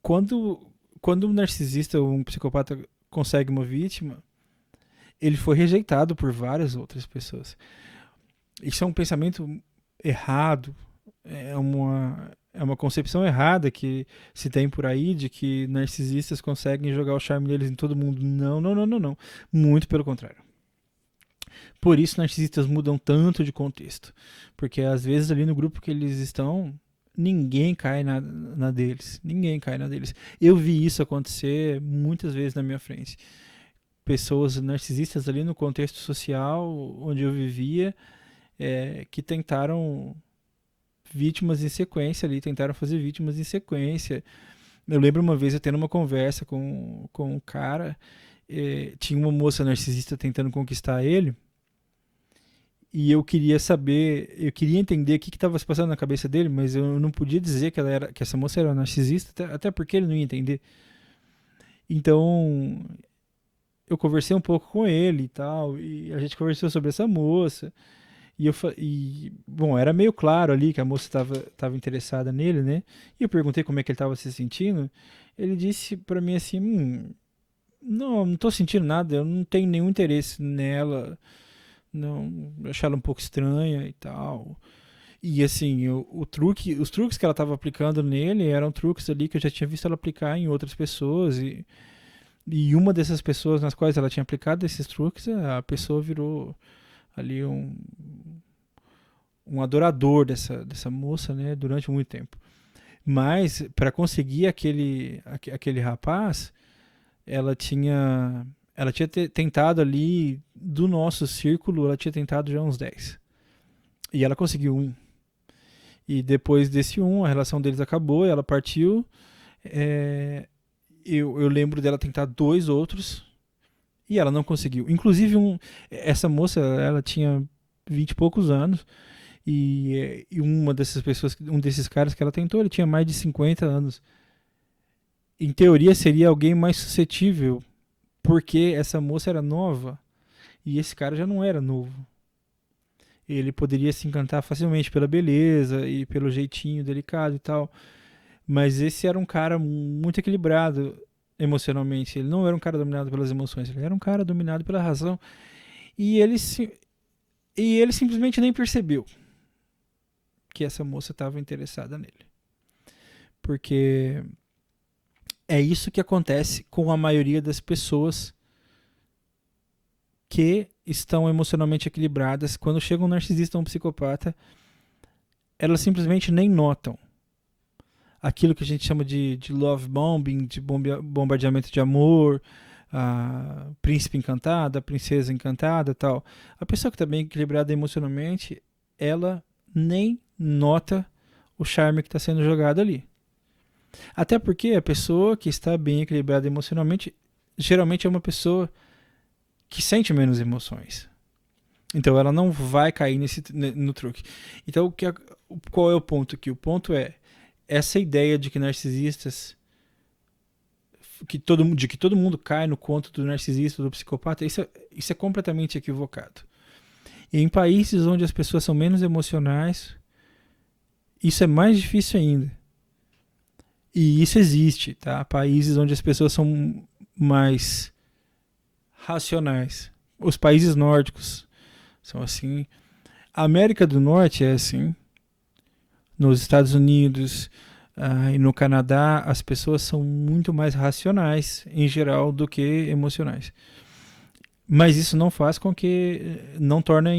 quando um narcisista ou um psicopata consegue uma vítima, ele foi rejeitado por várias outras pessoas. Isso é um pensamento errado, é uma concepção errada que se tem por aí de que narcisistas conseguem jogar o charme deles em todo mundo. Não, não, não, não, não. Muito pelo contrário. Por isso narcisistas mudam tanto de contexto. Porque às vezes ali no grupo que eles estão, ninguém cai na deles. Ninguém cai na deles. Eu vi isso acontecer muitas vezes na minha frente. Pessoas narcisistas ali no contexto social onde eu vivia, que tentaram vítimas em sequência ali, tentaram fazer vítimas em sequência. Eu lembro uma vez eu tendo uma conversa com um cara, tinha uma moça narcisista tentando conquistar ele, e eu queria saber, eu queria entender o que estava se passando na cabeça dele, mas eu não podia dizer que essa moça era narcisista, até porque ele não ia entender. Então, eu conversei um pouco com ele e tal, e a gente conversou sobre essa moça. Bom, era meio claro ali que a moça estava interessada nele, né? E eu perguntei como é que ele estava se sentindo. Ele disse para mim assim: não tô sentindo nada, eu não tenho nenhum interesse nela, não, achei ela um pouco estranha e tal. E assim, os truques que ela estava aplicando nele eram truques ali que eu já tinha visto ela aplicar em outras pessoas, e uma dessas pessoas nas quais ela tinha aplicado esses truques, a pessoa virou ali um adorador dessa moça, né, durante muito tempo. Mas para conseguir aquele rapaz, ela tinha tentado ali, do nosso círculo, ela tinha tentado já uns 10. E ela conseguiu um. E depois desse um, a relação deles acabou, ela partiu. É, eu lembro dela tentar 2 outros e ela não conseguiu. Inclusive, essa moça, ela tinha 20 e poucos anos. E uma dessas pessoas, um desses caras que ela tentou, ele tinha mais de 50 anos. Em teoria, seria alguém mais suscetível, porque essa moça era nova e esse cara já não era novo. Ele poderia se encantar facilmente pela beleza e pelo jeitinho delicado e tal. Mas esse era um cara muito equilibrado emocionalmente. Ele não era um cara dominado pelas emoções, ele era um cara dominado pela razão. E ele simplesmente nem percebeu que essa moça estava interessada nele. Porque é isso que acontece com a maioria das pessoas que estão emocionalmente equilibradas. Quando chega um narcisista ou um psicopata, elas simplesmente nem notam aquilo que a gente chama de love bombing, de bombardeamento de amor, a príncipe encantado, a princesa encantada, tal. A pessoa que está bem equilibrada emocionalmente, ela nem nota o charme que está sendo jogado ali. Até porque a pessoa que está bem equilibrada emocionalmente geralmente é uma pessoa que sente menos emoções. Então ela não vai cair no truque. Então qual é o ponto aqui? O ponto é essa ideia de que narcisistas, de que todo mundo cai no conto do narcisista, do psicopata, isso é completamente equivocado. E em países onde as pessoas são menos emocionais, isso é mais difícil ainda. E isso existe, tá? Países onde as pessoas são mais racionais. Os países nórdicos são assim. A América do Norte é assim. Nos Estados Unidos e no Canadá, as pessoas são muito mais racionais, em geral, do que emocionais. Mas isso não faz com que não torne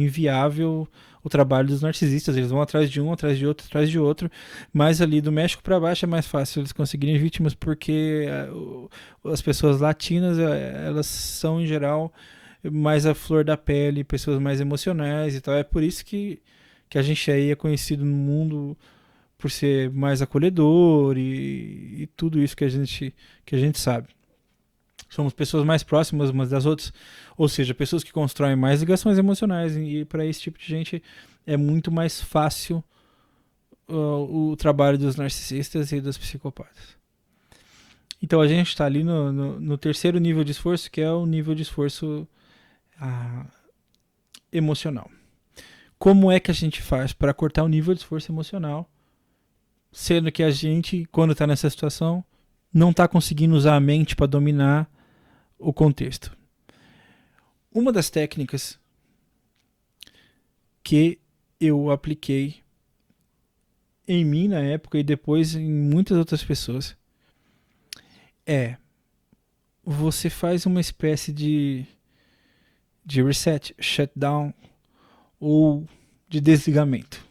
inviável o trabalho dos narcisistas. Eles vão atrás de um, atrás de outro, atrás de outro. Mas ali do México para baixo é mais fácil eles conseguirem vítimas, porque as pessoas latinas, elas são, em geral, mais a flor da pele, pessoas mais emocionais e tal. É por isso que a gente aí é conhecido no mundo por ser mais acolhedor e tudo isso que a gente sabe. Somos pessoas mais próximas umas das outras, ou seja, pessoas que constroem mais ligações emocionais, e para esse tipo de gente é muito mais fácil o trabalho dos narcisistas e dos psicopatas. Então a gente está ali no terceiro nível de esforço, que é o nível de esforço emocional. Como é que a gente faz para cortar o nível de esforço emocional, sendo que a gente, quando está nessa situação, não está conseguindo usar a mente para dominar o contexto? Uma das técnicas que eu apliquei em mim na época e depois em muitas outras pessoas é: você faz uma espécie de reset, shutdown ou de desligamento.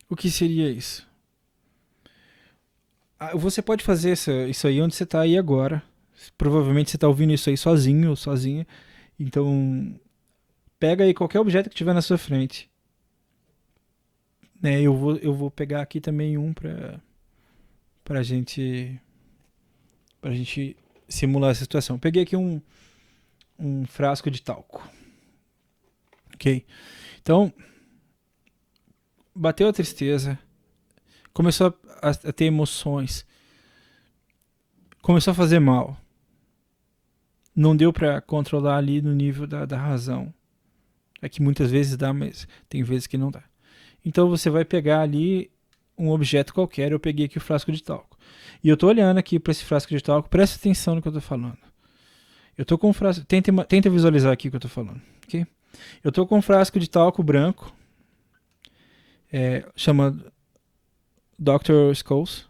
O que seria isso? Você pode fazer isso aí onde você está aí agora. Provavelmente você está ouvindo isso aí sozinho ou sozinha. Então, pega aí qualquer objeto que tiver na sua frente. Eu vou pegar aqui também um para a gente simular essa situação. Peguei aqui um frasco de talco. Ok? Então, bateu a tristeza, começou a ter emoções, começou a fazer mal. Não deu para controlar ali no nível da razão. É que muitas vezes dá, mas tem vezes que não dá. Então você vai pegar ali um objeto qualquer. Eu peguei aqui o frasco de talco. E eu tô olhando aqui para esse frasco de talco. Presta atenção no que eu tô falando. Eu tô com um frasco. Tenta visualizar aqui o que eu tô falando. Okay? Eu tô com um frasco de talco branco. Chama Dr. Scholl's.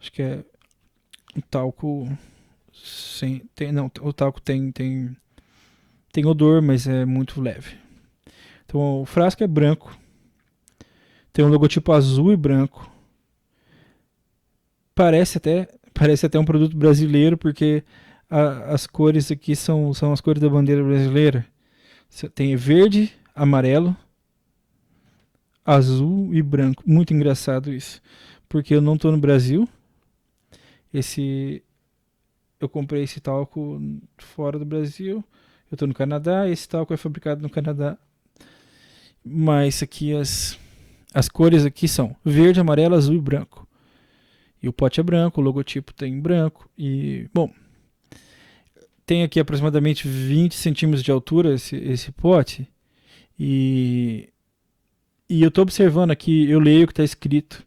Acho que é um talco. O talco tem odor, mas é muito leve. Então o frasco é branco. Tem um logotipo azul e branco. Parece até Parece até um produto brasileiro, porque as cores aqui são as cores da bandeira brasileira. Tem verde, amarelo, azul e branco. Muito engraçado isso. Porque eu não tô no Brasil. Eu comprei esse talco fora do Brasil. Eu tô no Canadá. Esse talco é fabricado no Canadá. Mas aqui as cores aqui são verde, amarelo, azul e branco. E o pote é branco, o logotipo tem branco. E, bom, tem aqui aproximadamente 20 centímetros de altura esse pote. E, e eu estou observando aqui, eu leio o que está escrito.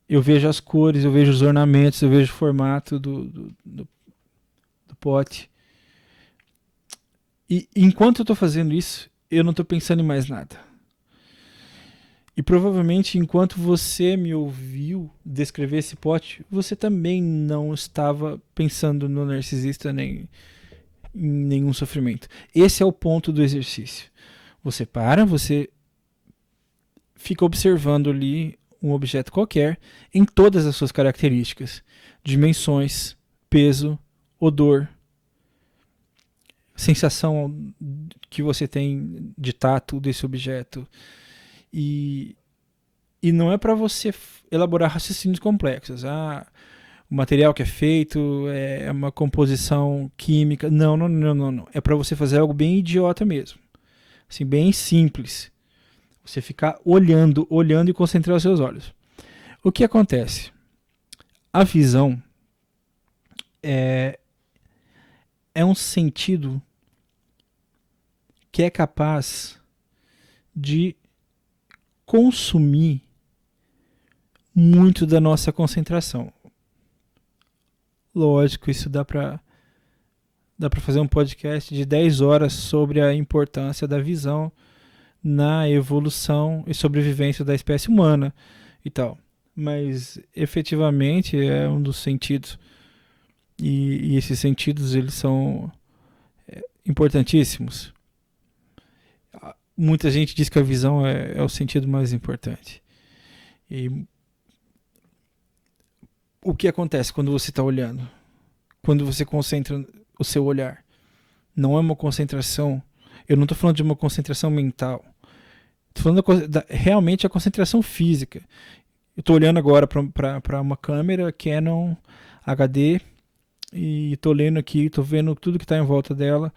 Eu vejo as cores, eu vejo os ornamentos, eu vejo o formato do pote. E enquanto eu estou fazendo isso, eu não estou pensando em mais nada. E provavelmente, enquanto você me ouviu descrever esse pote, você também não estava pensando no narcisista nem em nenhum sofrimento. Esse é o ponto do exercício. Você para, você fica observando ali um objeto qualquer em todas as suas características, dimensões, peso, odor, sensação que você tem de tato desse objeto. E não é para você elaborar raciocínios complexos. O material que é feito é uma composição química. Não. É para você fazer algo bem idiota mesmo. Assim, bem simples. Você ficar olhando e concentrar os seus olhos. O que acontece? A visão é um sentido que é capaz de consumir muito da nossa concentração. Lógico, isso dá para fazer um podcast de 10 horas sobre a importância da visão na evolução e sobrevivência da espécie humana e tal. Mas efetivamente é um dos sentidos. E esses sentidos eles são importantíssimos. Muita gente diz que a visão é o sentido mais importante. E o que acontece quando você está olhando? Quando você concentra o seu olhar? Não é uma concentração. Eu não estou falando de uma concentração mental. Estou falando realmente a concentração física. Eu estou olhando agora para uma câmera Canon HD e estou lendo aqui, estou vendo tudo que está em volta dela.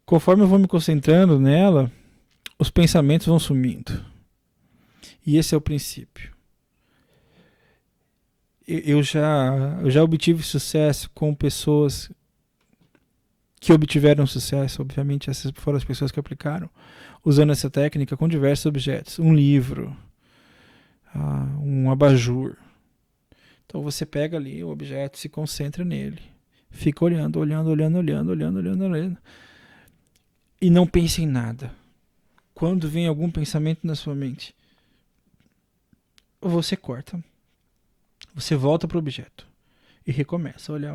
Conforme eu vou me concentrando nela, os pensamentos vão sumindo. E esse é o princípio. Eu já obtive sucesso com pessoas que obtiveram sucesso, obviamente essas foram as pessoas que aplicaram, usando essa técnica com diversos objetos. Um livro, um abajur. Então você pega ali o objeto, se concentra nele, fica olhando. E não pensa em nada. Quando vem algum pensamento na sua mente, você corta. Você volta para o objeto e recomeça a olhar.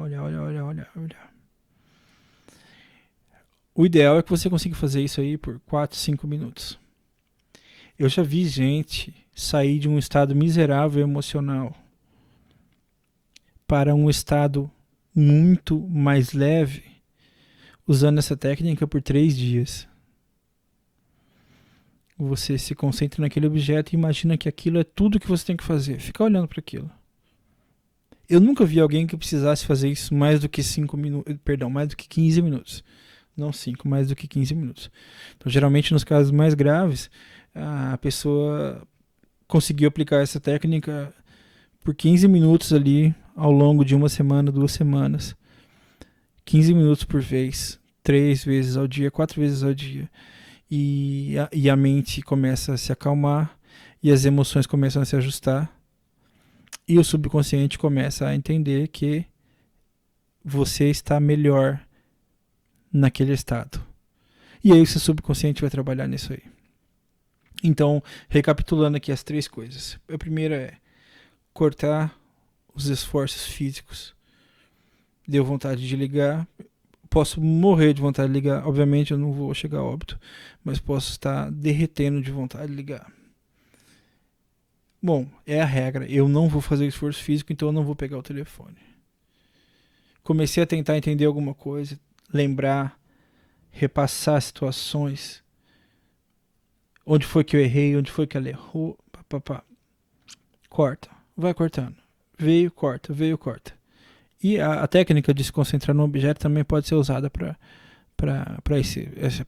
O ideal é que você consiga fazer isso aí por 4, 5 minutos. Eu já vi gente sair de um estado miserável emocional para um estado muito mais leve usando essa técnica por 3 dias. Você se concentra naquele objeto e imagina que aquilo é tudo que você tem que fazer. Fica olhando para aquilo. Eu nunca vi alguém que precisasse fazer isso mais do que 5 minutos, mais do que 15 minutos. Não 5, mais do que 15 minutos. Então, geralmente, nos casos mais graves, a pessoa conseguiu aplicar essa técnica por 15 minutos ali, ao longo de 1 semana, 2 semanas. 15 minutos por vez, 3 vezes ao dia, 4 vezes ao dia. E a mente começa a se acalmar, e as emoções começam a se ajustar. E o subconsciente começa a entender que você está melhor naquele estado. E aí o seu subconsciente vai trabalhar nisso aí. Então, recapitulando aqui as 3 coisas. A primeira é cortar os esforços físicos. Deu vontade de ligar. Posso morrer de vontade de ligar. Obviamente eu não vou chegar a óbito, mas posso estar derretendo de vontade de ligar. Bom, é a regra. Eu não vou fazer esforço físico, então eu não vou pegar o telefone. comecei a tentar entender alguma coisa, lembrar, repassar situações, onde foi que eu errei, onde foi que ela errou, papapá. Corta, vai cortando. Veio, corta. E a técnica de se concentrar no objeto também pode ser usada para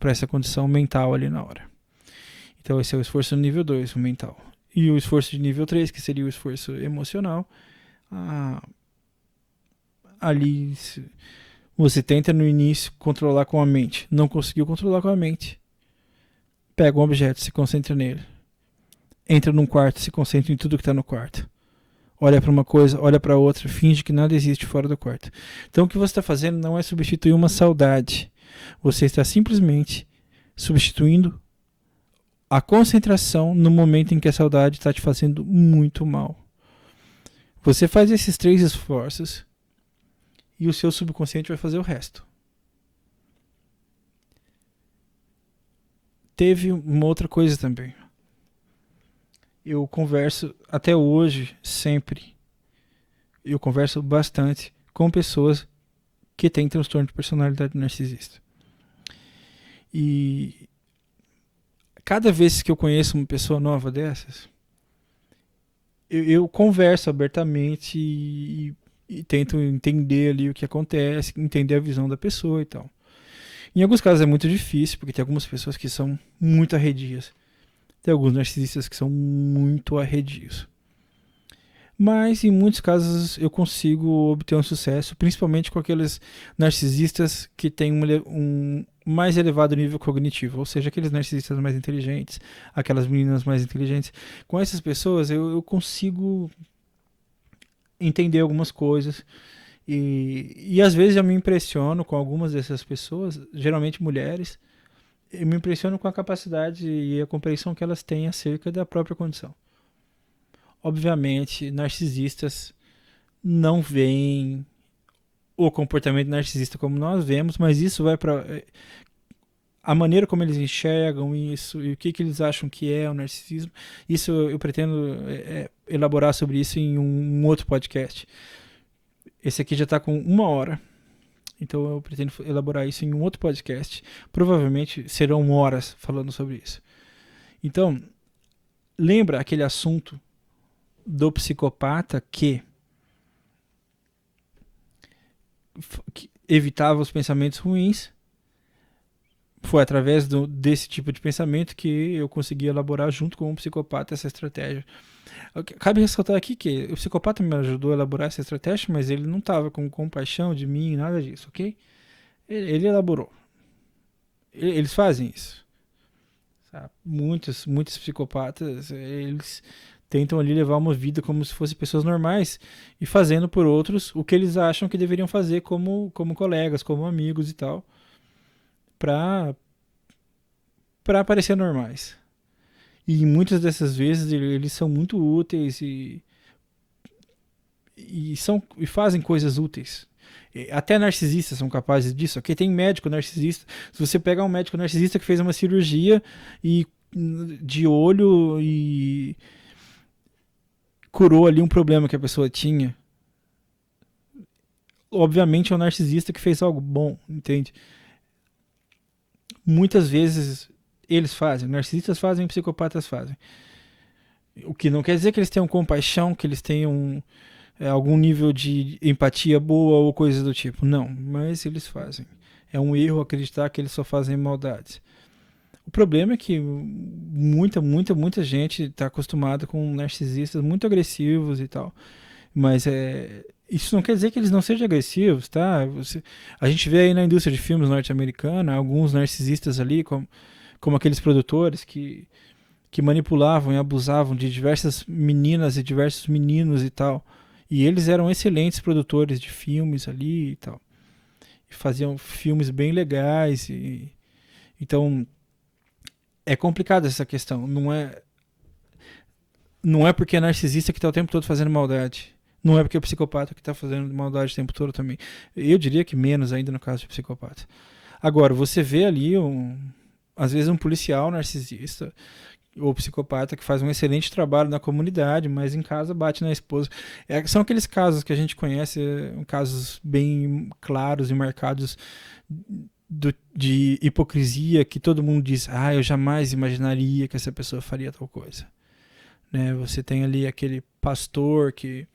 essa condição mental ali na hora. Então esse é o esforço nível 2, o mental. E o esforço de nível 3, que seria o esforço emocional, ali você tenta no início controlar com a mente. Não conseguiu controlar com a mente. Pega um objeto, se concentra nele. Entra num quarto, se concentra em tudo que está no quarto. Olha para uma coisa, olha para outra, finge que nada existe fora do quarto. Então o que você está fazendo não é substituir uma saudade. Você está simplesmente substituindo a concentração no momento em que a saudade está te fazendo muito mal. Você faz esses 3 esforços e o seu subconsciente vai fazer o resto. Teve uma outra coisa também. Eu converso até hoje, sempre. Eu converso bastante com pessoas que têm transtorno de personalidade narcisista. E cada vez que eu conheço uma pessoa nova dessas, eu converso abertamente e tento entender ali o que acontece, entender a visão da pessoa e tal. Em alguns casos é muito difícil, porque tem algumas pessoas que são muito arredias. Tem alguns narcisistas que são muito arredios. Mas em muitos casos eu consigo obter um sucesso, principalmente com aqueles narcisistas que têm um mais elevado nível cognitivo, ou seja, aqueles narcisistas mais inteligentes, aquelas meninas mais inteligentes. Com essas pessoas eu consigo entender algumas coisas e às vezes eu me impressiono com algumas dessas pessoas, geralmente mulheres. Eu me impressiono com a capacidade e a compreensão que elas têm acerca da própria condição. Obviamente, narcisistas não veem o comportamento narcisista como nós vemos, mas isso vai para a maneira como eles enxergam isso e o que eles acham que é o narcisismo. Isso eu pretendo elaborar sobre isso em um outro podcast. Esse aqui já está com 1 hora. Então eu pretendo elaborar isso em um outro podcast. Provavelmente serão horas falando sobre isso. Então, lembra aquele assunto do psicopata que evitava os pensamentos ruins? Foi através desse tipo de pensamento que eu consegui elaborar junto com o psicopata essa estratégia. Cabe ressaltar aqui que o psicopata me ajudou a elaborar essa estratégia, mas ele não estava com compaixão de mim, nada disso, ok? Ele elaborou. Eles fazem isso. Sabe? Muitos psicopatas, eles tentam ali levar uma vida como se fossem pessoas normais e fazendo por outros o que eles acham que deveriam fazer como colegas, como amigos e tal, para parecer normais. E muitas dessas vezes eles são muito úteis e fazem coisas úteis. Até narcisistas são capazes disso. Aqui tem médico narcisista. Se você pegar um médico narcisista que fez uma cirurgia de olho e curou ali um problema que a pessoa tinha, obviamente é um narcisista que fez algo bom, entende? Muitas vezes eles fazem, narcisistas fazem, psicopatas fazem. O que não quer dizer que eles tenham compaixão, que eles tenham algum nível de empatia boa ou coisa do tipo. Não, mas eles fazem. É um erro acreditar que eles só fazem maldades. O problema é que muita gente está acostumada com narcisistas muito agressivos e tal. Mas isso não quer dizer que eles não sejam agressivos, tá? A gente vê aí na indústria de filmes norte-americana alguns narcisistas ali, como aqueles produtores que manipulavam e abusavam de diversas meninas e diversos meninos e tal. E eles eram excelentes produtores de filmes ali e tal. E faziam filmes bem legais. Então, é complicada essa questão. Não é porque é narcisista que está o tempo todo fazendo maldade. Não é porque é psicopata que está fazendo maldade o tempo todo também. Eu diria que menos ainda no caso de psicopata. Agora, você vê ali, às vezes, um policial narcisista Ou psicopata que faz um excelente trabalho na comunidade, mas em casa bate na esposa. São aqueles casos que a gente conhece, casos bem claros e marcados de hipocrisia, que todo mundo diz, eu jamais imaginaria que essa pessoa faria tal coisa. Né? Você tem ali aquele pastor que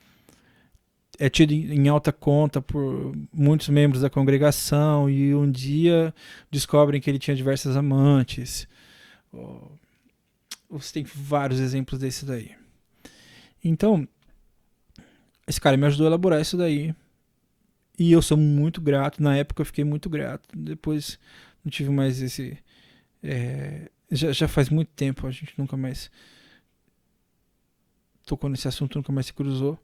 é tido em alta conta por muitos membros da congregação e um dia descobrem que ele tinha diversas amantes. Você tem vários exemplos desse daí. Então, esse cara me ajudou a elaborar isso daí. E eu sou muito grato. Na época eu fiquei muito grato. Depois não tive mais esse... já faz muito tempo, a gente nunca mais tocou nesse assunto, nunca mais se cruzou.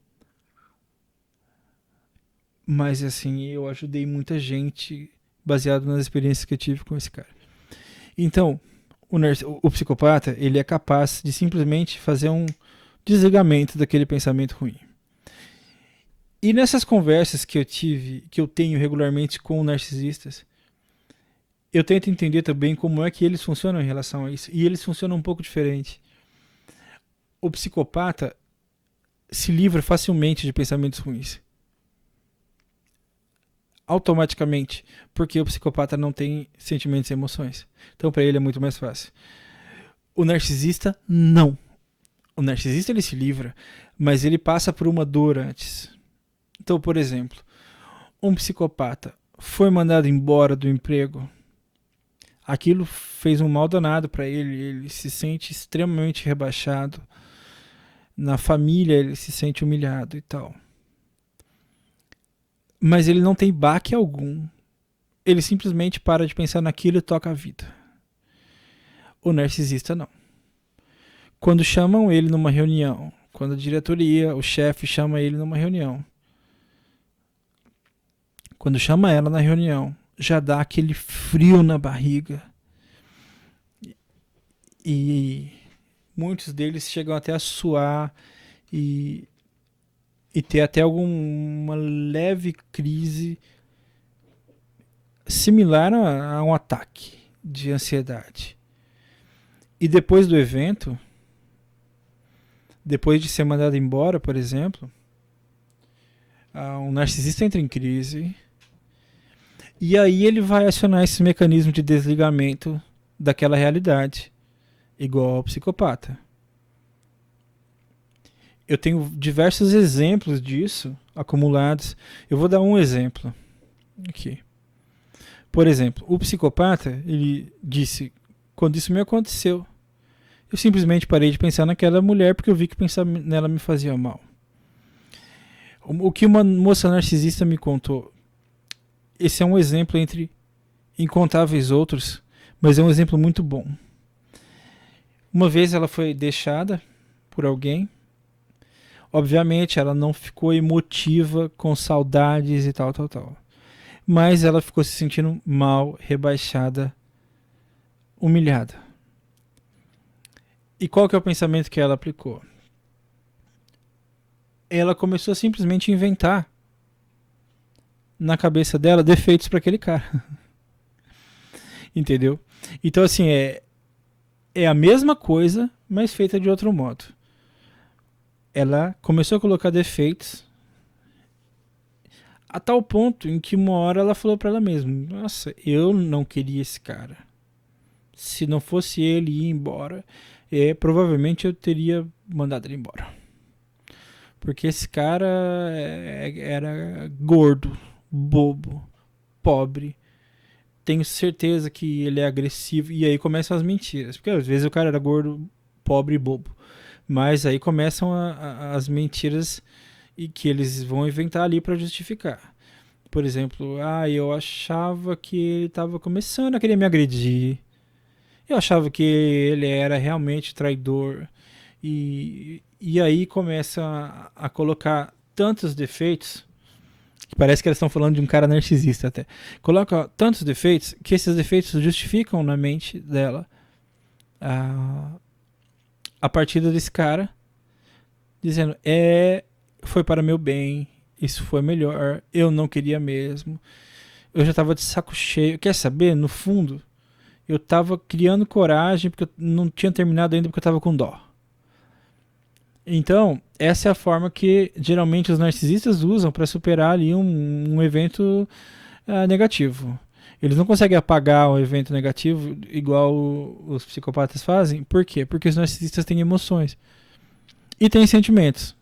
Mas assim, eu ajudei muita gente baseado nas experiências que eu tive com esse cara. Então, o psicopata, ele é capaz de simplesmente fazer um desligamento daquele pensamento ruim. E nessas conversas que eu tenho regularmente com narcisistas, eu tento entender também como é que eles funcionam em relação a isso. E eles funcionam um pouco diferente. O psicopata se livra facilmente de pensamentos ruins. Automaticamente, porque o psicopata não tem sentimentos e emoções. Então para ele é muito mais fácil. O narcisista não. O narcisista ele se livra, mas ele passa por uma dor antes. Então, por exemplo, um psicopata foi mandado embora do emprego. Aquilo fez um mal danado para ele, ele se sente extremamente rebaixado. Na família ele se sente humilhado e tal. Mas ele não tem baque algum. Ele simplesmente para de pensar naquilo e toca a vida. O narcisista não. Quando chamam ele numa reunião, quando a diretoria, o chefe chama ele numa reunião, quando chama ela na reunião, já dá aquele frio na barriga. E muitos deles chegam até a suar e ter até alguma leve crise similar a um ataque de ansiedade. E depois do evento, depois de ser mandado embora, por exemplo, um narcisista entra em crise e aí ele vai acionar esse mecanismo de desligamento daquela realidade, igual ao psicopata. Eu tenho diversos exemplos disso acumulados. Eu vou dar um exemplo aqui. Por exemplo, o psicopata, ele disse, quando isso me aconteceu, eu simplesmente parei de pensar naquela mulher porque eu vi que pensar nela me fazia mal. O que uma moça narcisista me contou, esse é um exemplo entre incontáveis outros, mas é um exemplo muito bom. Uma vez ela foi deixada por alguém. Obviamente ela não ficou emotiva, com saudades e tal. Mas ela ficou se sentindo mal, rebaixada, humilhada. E qual que é o pensamento que ela aplicou? Ela começou a simplesmente inventar na cabeça dela defeitos para aquele cara. Entendeu? Então assim, é a mesma coisa, mas feita de outro modo. Ela começou a colocar defeitos a tal ponto em que uma hora ela falou para ela mesma, nossa, eu não queria esse cara. Se não fosse ele ir embora, provavelmente eu teria mandado ele embora. Porque esse cara era gordo, bobo, pobre. Tenho certeza que ele é agressivo. E aí começam as mentiras. Porque às vezes o cara era gordo, pobre e bobo. Mas aí começam as mentiras e que eles vão inventar ali para justificar. Por exemplo, eu achava que ele estava começando a querer me agredir. Eu achava que ele era realmente traidor. E aí começa a colocar tantos defeitos, que parece que eles estão falando de um cara narcisista até. Coloca tantos defeitos que esses defeitos justificam na mente dela a partida desse cara, dizendo, foi para meu bem, isso foi melhor, eu não queria mesmo, eu já estava de saco cheio. Quer saber? No fundo, eu tava criando coragem, porque eu não tinha terminado ainda, porque eu tava com dó. Então, essa é a forma que geralmente os narcisistas usam para superar ali um evento negativo. Eles não conseguem apagar o evento negativo igual os psicopatas fazem. Por quê? Porque os narcisistas têm emoções e têm sentimentos.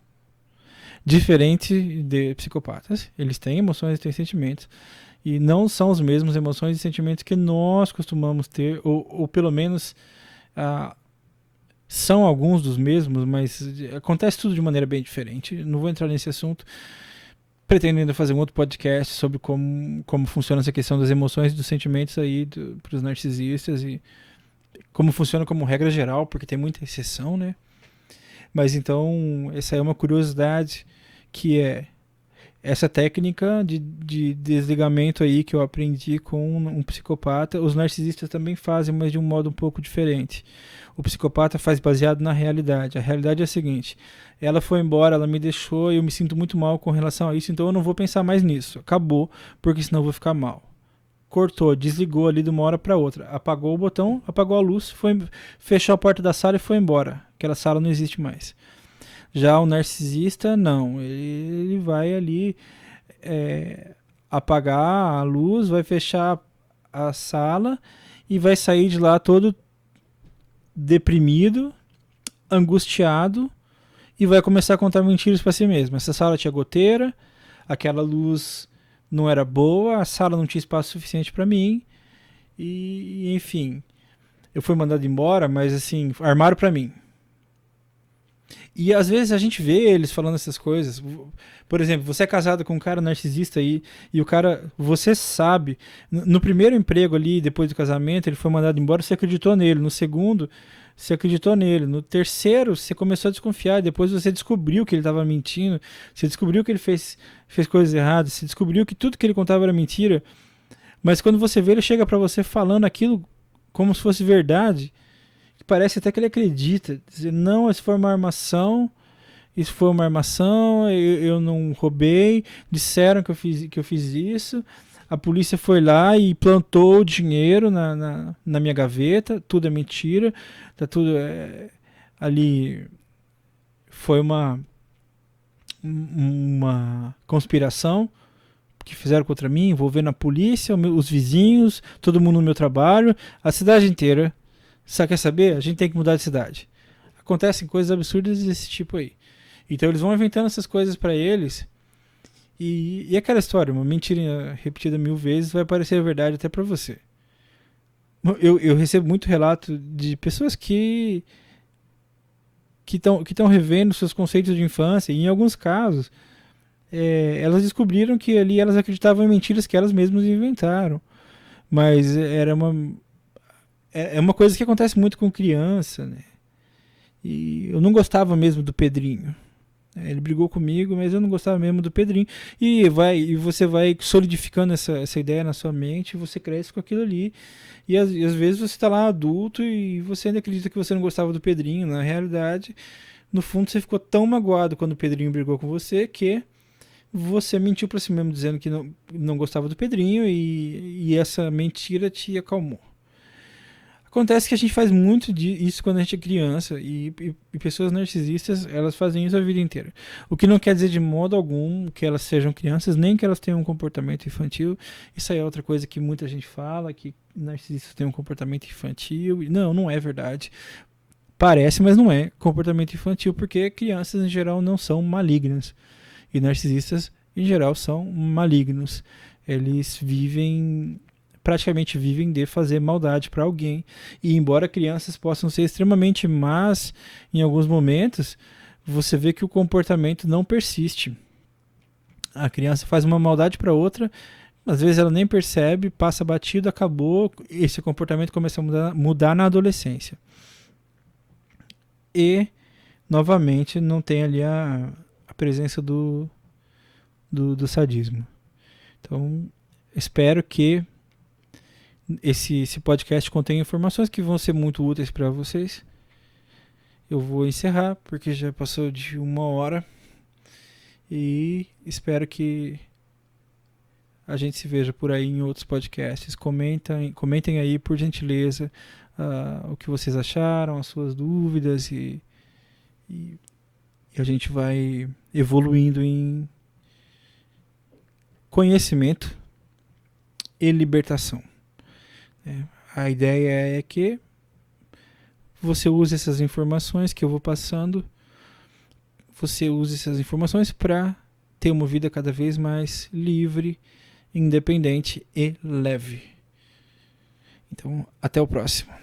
Diferente de psicopatas, eles têm emoções e têm sentimentos. E não são os mesmos emoções e sentimentos que nós costumamos ter, ou pelo menos ah, são alguns dos mesmos, mas acontece tudo de maneira bem diferente. Não vou entrar nesse assunto. Pretendo ainda fazer um outro podcast sobre como funciona essa questão das emoções e dos sentimentos aí para os narcisistas e como funciona como regra geral, porque tem muita exceção, né? Mas então, essa é uma curiosidade que é essa técnica de desligamento aí que eu aprendi com um psicopata. Os narcisistas também fazem, mas de um modo um pouco diferente. O psicopata faz baseado na realidade. A realidade é a seguinte: ela foi embora, ela me deixou e eu me sinto muito mal com relação a isso, então eu não vou pensar mais nisso. Acabou, porque senão eu vou ficar mal. Cortou, desligou ali de uma hora para outra. Apagou o botão, apagou a luz, fechou a porta da sala e foi embora. Aquela sala não existe mais. Já o narcisista, não. Ele vai ali apagar a luz, vai fechar a sala e vai sair de lá todo deprimido, angustiado e vai começar a contar mentiras para si mesmo. Essa sala tinha goteira, aquela luz não era boa, a sala não tinha espaço suficiente para mim e enfim, eu fui mandado embora, mas assim, armaram para mim. E às vezes a gente vê eles falando essas coisas. Por exemplo, você é casado com um cara narcisista aí e o cara, você sabe, no primeiro emprego ali, depois do casamento, ele foi mandado embora, você acreditou nele. No segundo, você acreditou nele. No terceiro, você começou a desconfiar. Depois você descobriu que ele estava mentindo. Você descobriu que ele fez coisas erradas. Você descobriu que tudo que ele contava era mentira. Mas quando você vê, ele chega pra você falando aquilo como se fosse verdade. Parece até que ele acredita. Dizer, não, isso foi uma armação. Isso foi uma armação. Eu não roubei. Disseram que eu fiz isso. A polícia foi lá e plantou o dinheiro na minha gaveta. Tudo é mentira. Tá tudo ali. Foi uma conspiração que fizeram contra mim, envolvendo a polícia, os vizinhos, todo mundo no meu trabalho, a cidade inteira. Só quer saber? A gente tem que mudar de cidade. Acontecem coisas absurdas desse tipo aí. Então eles vão inventando essas coisas pra eles. E aquela história, uma mentira repetida 1000 vezes vai parecer verdade até pra você. Eu recebo muito relato de pessoas que estão revendo seus conceitos de infância. E em alguns casos, elas descobriram que ali elas acreditavam em mentiras que elas mesmas inventaram. Mas é uma coisa que acontece muito com criança, né? E eu não gostava mesmo do Pedrinho. Ele brigou comigo, mas eu não gostava mesmo do Pedrinho. E você vai solidificando essa ideia na sua mente, e você cresce com aquilo ali. E às vezes você está lá adulto e você ainda acredita que você não gostava do Pedrinho. Na realidade, no fundo você ficou tão magoado quando o Pedrinho brigou com você que você mentiu para si mesmo dizendo que não gostava do Pedrinho e essa mentira te acalmou. Acontece que a gente faz muito isso quando a gente é criança e pessoas narcisistas, elas fazem isso a vida inteira. O que não quer dizer de modo algum que elas sejam crianças, nem que elas tenham um comportamento infantil. Isso aí é outra coisa que muita gente fala, que narcisistas têm um comportamento infantil. Não, não é verdade. Parece, mas não é comportamento infantil, porque crianças em geral não são malignas. E narcisistas em geral são malignos. Eles praticamente vivem de fazer maldade para alguém. E embora crianças possam ser extremamente más em alguns momentos, você vê que o comportamento não persiste. A criança faz uma maldade para outra, às vezes ela nem percebe, passa batido, acabou, esse comportamento começa a mudar na adolescência. E, novamente, não tem ali a presença do sadismo. Então, espero que esse podcast contém informações que vão ser muito úteis para vocês. Eu vou encerrar porque já passou de 1 hora e espero que a gente se veja por aí em outros podcasts. Comentem aí, por gentileza, o que vocês acharam, as suas dúvidas e a gente vai evoluindo em conhecimento e libertação. A ideia é que você use essas informações que eu vou passando, você use essas informações para ter uma vida cada vez mais livre, independente e leve. Então, até o próximo.